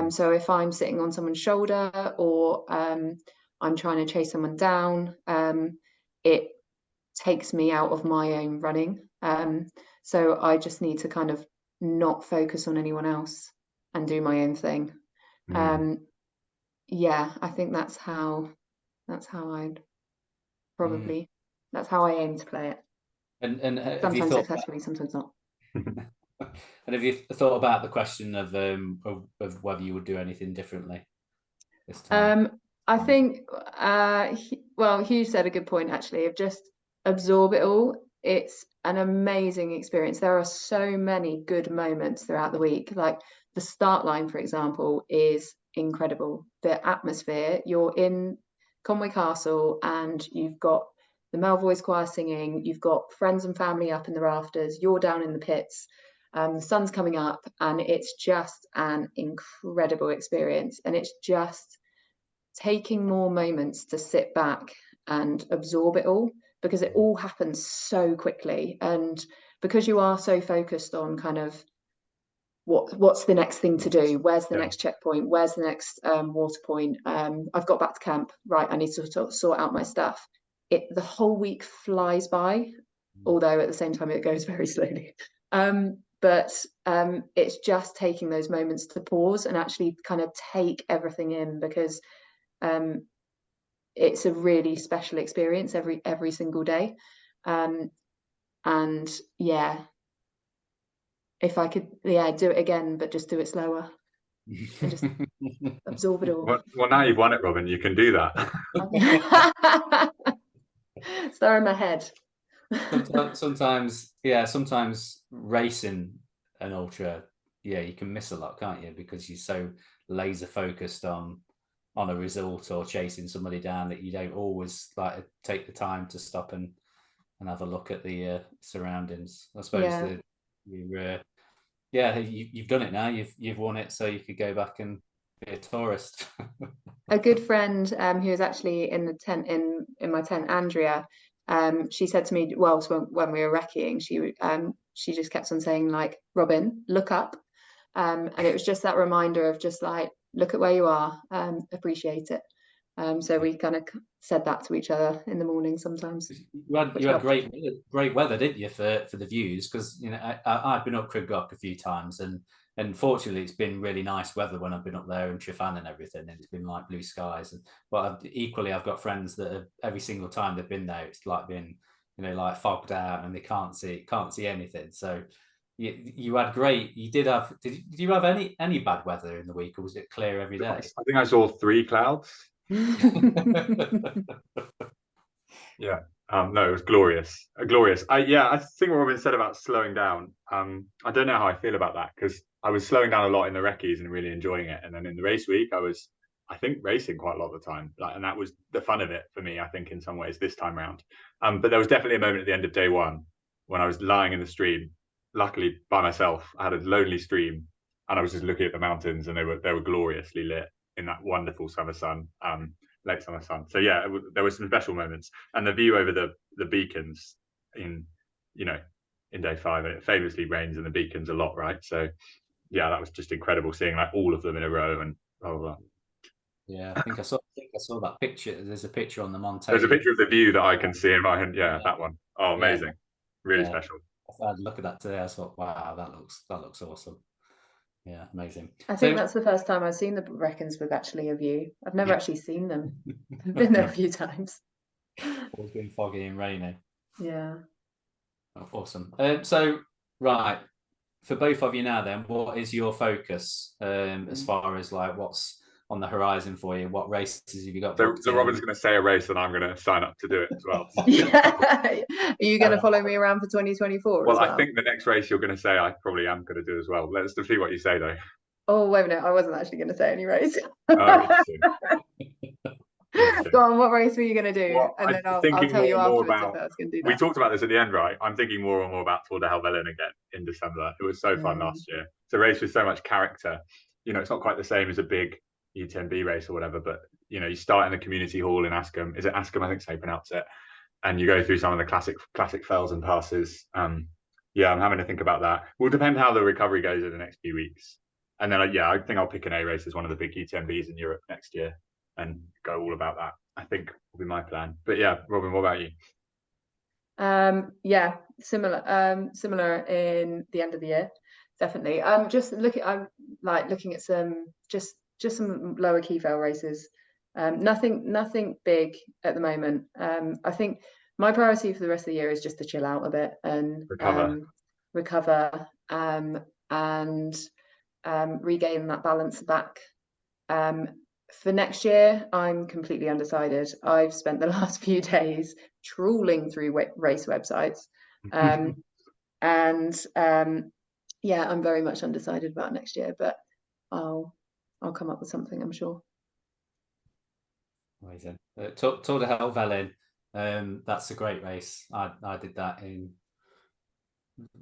So if I'm sitting on someone's shoulder, or I'm trying to chase someone down, it takes me out of my own running. So I just need to kind of not focus on anyone else and do my own thing. Yeah, I think that's how I'd probably, that's how I aim to play it. And have Sometimes you thought successfully, sometimes not. And have you thought about the question of whether you would do anything differently this time? I think, well, Hugh said a good point actually, of just absorb it all. It's an amazing experience. There are so many good moments throughout the week. Like the start line, for example, is incredible. The atmosphere, you're in Conway Castle and you've got the Malvoisie Choir singing, you've got friends and family up in the rafters, you're down in the pits. The sun's coming up, and it's just an incredible experience. And it's just taking more moments to sit back and absorb it all, because it all happens so quickly. And because you are so focused on kind of what's the next thing to do, where's the next checkpoint, where's the next water point, I've got back to camp, right, I need to sort out my stuff. The whole week flies by, although at the same time it goes very slowly. But it's just taking those moments to pause and actually kind of take everything in, because it's a really special experience every single day. And yeah, if I could, do it again, but just do it slower and just absorb it all. Well, now you've won it, Robyn. You can do that. It's there in my head. Sometimes racing an ultra, you can miss a lot, can't you? Because you're so laser focused on a result or chasing somebody down that you don't always like take the time to stop and have a look at the surroundings. I suppose you've done it now. You've won it, so you could go back and be a tourist. A good friend who was actually in the tent in my tent, Andrea, she said to me, well, when we were recce-ing, she just kept on saying, like, Robyn, look up. And it was just that reminder of just like, look at where you are, appreciate it. So we kind of said that to each other in the morning sometimes. You had great weather, didn't you, for the views? Because I've been up Cribgoch a few times, and fortunately it's been really nice weather when I've been up there in Trefan and everything, and it's been like blue skies. But equally, I've got friends that have, every single time they've been there, it's like been like fogged out and they can't see anything. So you had great. You did have. Did you have any bad weather in the week, or was it clear every day? I think I saw 3 clouds. Yeah. No, it was glorious. Glorious. I think what Robyn said about slowing down. I don't know how I feel about that, because I was slowing down a lot in the recce's and really enjoying it, and then in the race week I think racing quite a lot of the time, and that was the fun of it for me, I think, in some ways this time round. But there was definitely a moment at the end of day one when I was lying in the stream, luckily by myself. I had a lonely stream, and I was just looking at the mountains, and they were gloriously lit in that wonderful summer sun. Late summer sun. So yeah, there were some special moments, and the view over the beacons in day 5, and it famously rains in the beacons a lot, right? So yeah, that was just incredible, seeing like all of them in a row and blah, blah, blah. Yeah, I think I saw that picture. There's a picture on the Montane. There's a picture of the view that I can see in my hand. Yeah, that one. Oh, amazing. Really special. I had a look at that today. I thought, wow, that looks awesome. Yeah, amazing. I think that's the first time I've seen the Wreckins with actually a view. I've never actually seen them. I've been there a few times. Always been foggy and rainy. Yeah. Oh, awesome. So, right, for both of you now then, what is your focus as far as like what's on the horizon for you? What races have you got So, booked so in? Robyn's going to say a race, and I'm going to sign up to do it as well. Yeah. Are you going to follow me around for 2024 Well, as well? I think the next race you're going to say I probably am going to do as well. Let's see what you say though. Oh, wait a minute. I wasn't actually going to say any race. Oh, interesting. Go on, what race were you going to do? Well, And then I'll thinking tell you more and more afterwards about. if I was going to do We that. talked about this at the end, right? I'm thinking more and more about Tour de Helvellyn again in December. It was so fun last year. It's a race with so much character. You know, it's not quite the same as a big U10B race or whatever, but you know, you start in the community hall in Ascombe. Is it Ascombe? I think so you pronounce it. And you go through some of the classic fells and passes. Yeah, I'm having to think about that. Will depend how the recovery goes in the next few weeks. And then, yeah, I think I'll pick an A race as one of the big U10Bs in Europe next year and go all about that. I think will be my plan. But yeah, Robyn, what about you? Yeah, similar in the end of the year, definitely. I'm looking at some just some lower key fail races. Nothing big at the moment. I think my priority for the rest of the year is just to chill out a bit and recover and regain that balance back. For next year, I'm completely undecided. I've spent the last few days trawling through race websites, and yeah, I'm very much undecided about next year, but I'll come up with something, I'm sure. Amazing. Tour de Helvellyn, that's a great race. I did that in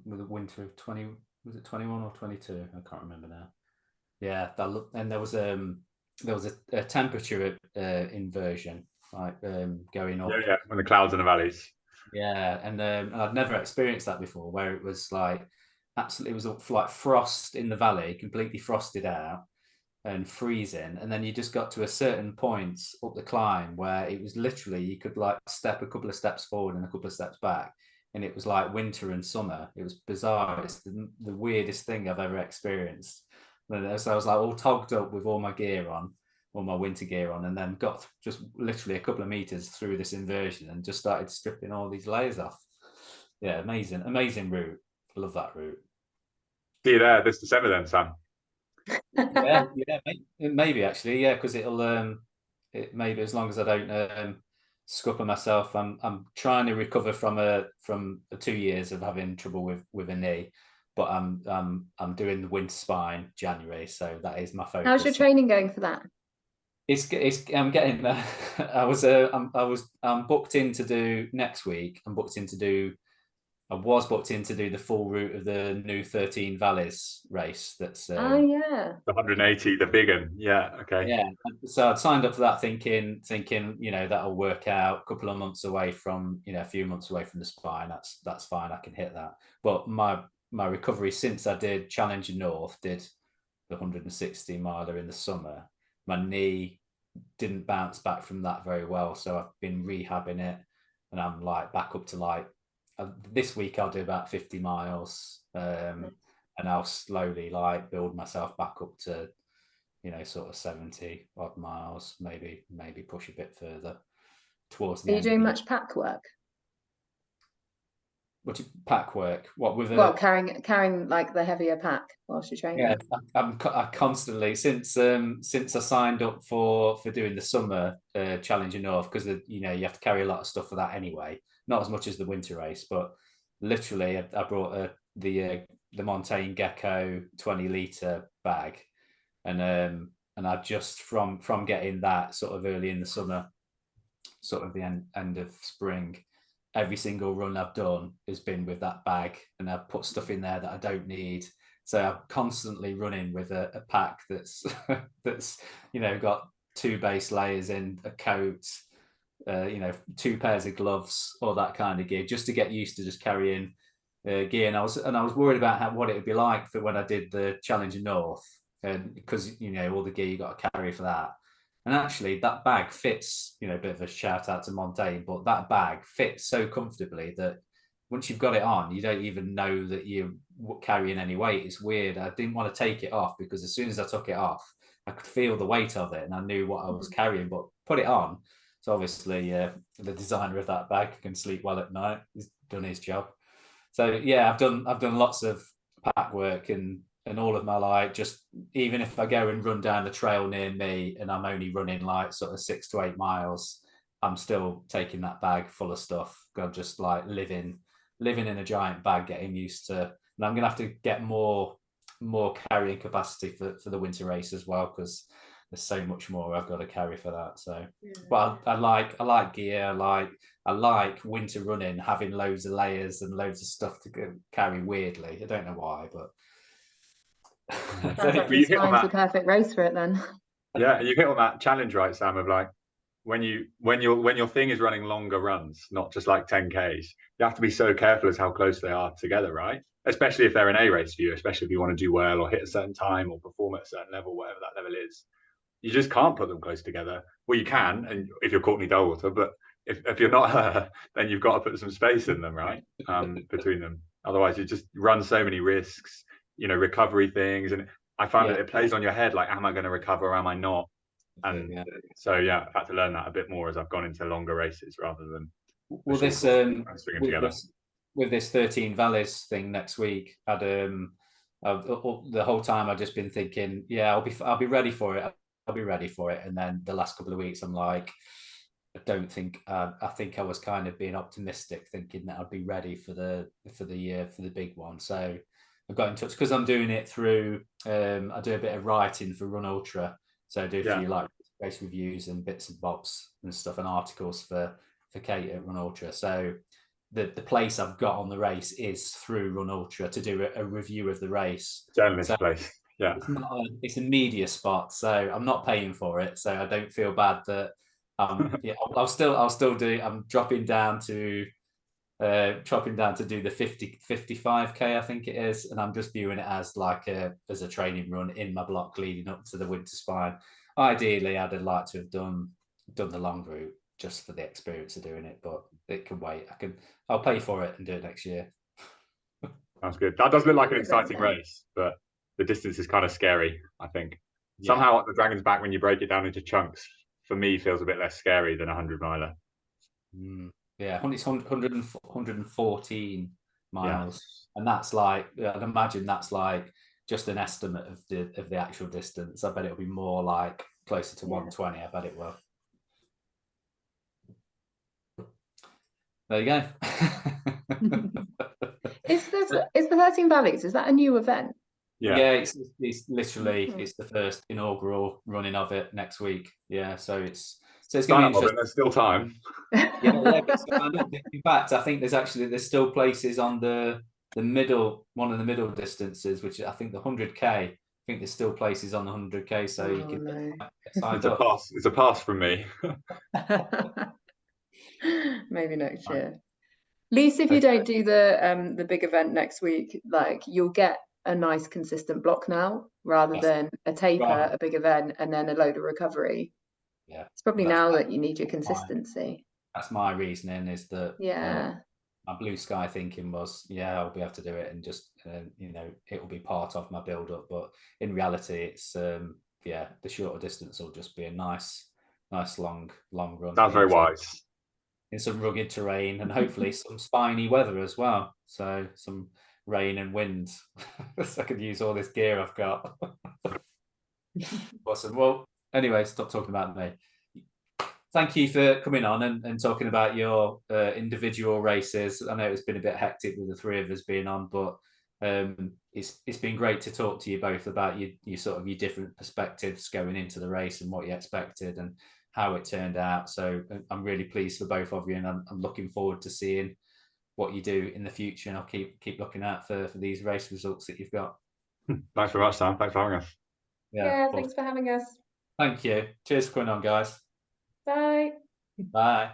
the winter of 20. Was it 21 or 22? I can't remember now. Yeah, and there was a temperature inversion, like going up. Yeah, when the clouds and the valleys. Yeah, and I'd never experienced that before, where it was like absolutely, it was like frost in the valley, completely frosted out and freezing, and then you just got to a certain point up the climb where it was literally you could like step a couple of steps forward and a couple of steps back, and it was like winter and summer. It was bizarre. It's the weirdest thing I've ever experienced. And so I was like all togged up with all my gear on, all my winter gear on, and then got just literally a couple of meters through this inversion and just started stripping all these layers off. Yeah, amazing route. Love that route. See you there this December then, Sam. yeah, maybe actually, yeah, because it'll maybe as long as I don't scupper myself. I'm trying to recover from 2 years of having trouble with a knee, but I'm doing the winter spine January, so that is my focus. How's your training going for that? I'm getting there. I'm booked in to do next week. I was booked in to do the full route of the new 13 Valleys race. That's oh yeah, the 180, the big one. Yeah, okay. Yeah, so I'd signed up for that thinking you know that'll work out. A couple of months away from a few months away from the spine. That's fine. I can hit that. But my recovery since I did Challenger North, did the 160 miler in the summer, my knee didn't bounce back from that very well. So I've been rehabbing it, and I'm like back up to like this week I'll do about 50 miles, and I'll slowly like build myself back up to sort of 70 odd miles, maybe push a bit further towards the end. Are you doing much pack work? What pack work? What with carrying like the heavier pack whilst you're training? Yeah, I constantly since I signed up for doing the summer Challenger North, because you have to carry a lot of stuff for that anyway. Not as much as the winter race, but literally I brought the Montane Gecko 20-litre bag, and I just from getting that sort of early in the summer, sort of the end of spring, every single run I've done has been with that bag, and I've put stuff in there that I don't need. So I'm constantly running with a pack that's got 2 base layers in, a coat, 2 pairs of gloves, all that kind of gear, just to get used to just carrying gear. And I was worried about what it would be like for when I did the Challenger North, because all the gear you got to carry for that. And actually that bag fits, a bit of a shout out to Montane, but that bag fits so comfortably that once you've got it on, you don't even know that you're carrying any weight. It's weird. I didn't want to take it off, because as soon as I took it off, I could feel the weight of it and I knew what I was carrying, but put it on. So obviously the designer of that bag can sleep well at night. He's done his job. So yeah, I've done lots of pack work, and and all of my like, just even if I go and run down the trail near me and I'm only running like sort of 6 to 8 miles, I'm still taking that bag full of stuff. I'm just like living in a giant bag, getting used to, and I'm gonna have to get more carrying capacity for the winter race as well, because there's so much more I've got to carry for that. So, but I like gear. I like winter running, having loads of layers and loads of stuff to carry. Weirdly, I don't know why, but Sounds like it's the perfect race for it then. Yeah, you hit on that challenge, right, Sam? Of like when your thing is running longer runs, not just like 10Ks, you have to be so careful as how close they are together, right? Especially if they're an A race for you, especially if you want to do well or hit a certain time or perform at a certain level, whatever that level is. You just can't put them close together. Well, you can, and if you're Courtney Dullwater, but if you're not her, then you've got to put some space in them, right? Between them. Otherwise, you just run so many risks, recovery things. And I find that it plays on your head, like, am I going to recover or am I not? And so, I've had to learn that a bit more as I've gone into longer races rather than with this 13 Valleys thing next week. The whole time I've just been thinking, I'll be ready for it. I'll be ready for it. And then the last couple of weeks, I'm like, I don't think. I think I was kind of being optimistic, thinking that I'd be ready for the big one. So I got in touch because I'm doing it through. I do a bit of writing for Run Ultra, so I do a few like race reviews and bits and bobs and stuff and articles for Kate at Run Ultra. So the place I've got on the race is through Run Ultra to do a review of the race. Journalist place. Yeah, it's a media spot, so I'm not paying for it, so I don't feel bad that I'll still do. I'm dropping down to do the 55K, I think it is, and I'm just viewing it as like as a training run in my block leading up to the winter spine. Ideally, I'd like to have done the long route just for the experience of doing it, but it can wait. I'll pay for it and do it next year. Sounds good. That does look like an exciting race, but the distance is kind of scary, I think. Somehow the Dragons Back, when you break it down into chunks, for me feels a bit less scary than a 100-miler. Yeah, it's 114 miles, and that's like, I'd imagine that's like just an estimate of the actual distance. I bet it'll be more like closer to 120. I bet it will. There you go. Is the 13 Valleys, is that a new event? Yeah, it's literally it's the first inaugural running of it next week. Yeah, so it's going to be interesting. There's still time. In fact, I think there's still places on the middle, one of the middle distances, which I think the 100K. I think there's still places on the 100K, so you can sign up. It's a pass from me. Maybe next year. At least if you don't do the big event next week, like you'll get a nice consistent block now, rather than a taper, a big event, and then a load of recovery. Yeah, it's probably now that you need your consistency. That's my reasoning, is that my blue sky thinking was, I'll be able to do it, and just it will be part of my build up. But in reality, it's the shorter distance will just be a nice long run. Sounds very wise. In some rugged terrain, and hopefully some spiny weather as well. So some rain and wind, so I could use all this gear I've got. Awesome. Well, anyway, stop talking about me. Thank you for coming on and talking about your individual races. I know it's been a bit hectic with the three of us being on, but it's been great to talk to you both about your sort of your different perspectives going into the race and what you expected and how it turned out. So I'm really pleased for both of you, and I'm looking forward to seeing what you do in the future, and I'll keep looking out for these race results that you've got. Thanks very much, Sam. Thanks for having us. Yeah, thanks for having us. Thank you. Cheers for coming on, guys. Bye. Bye.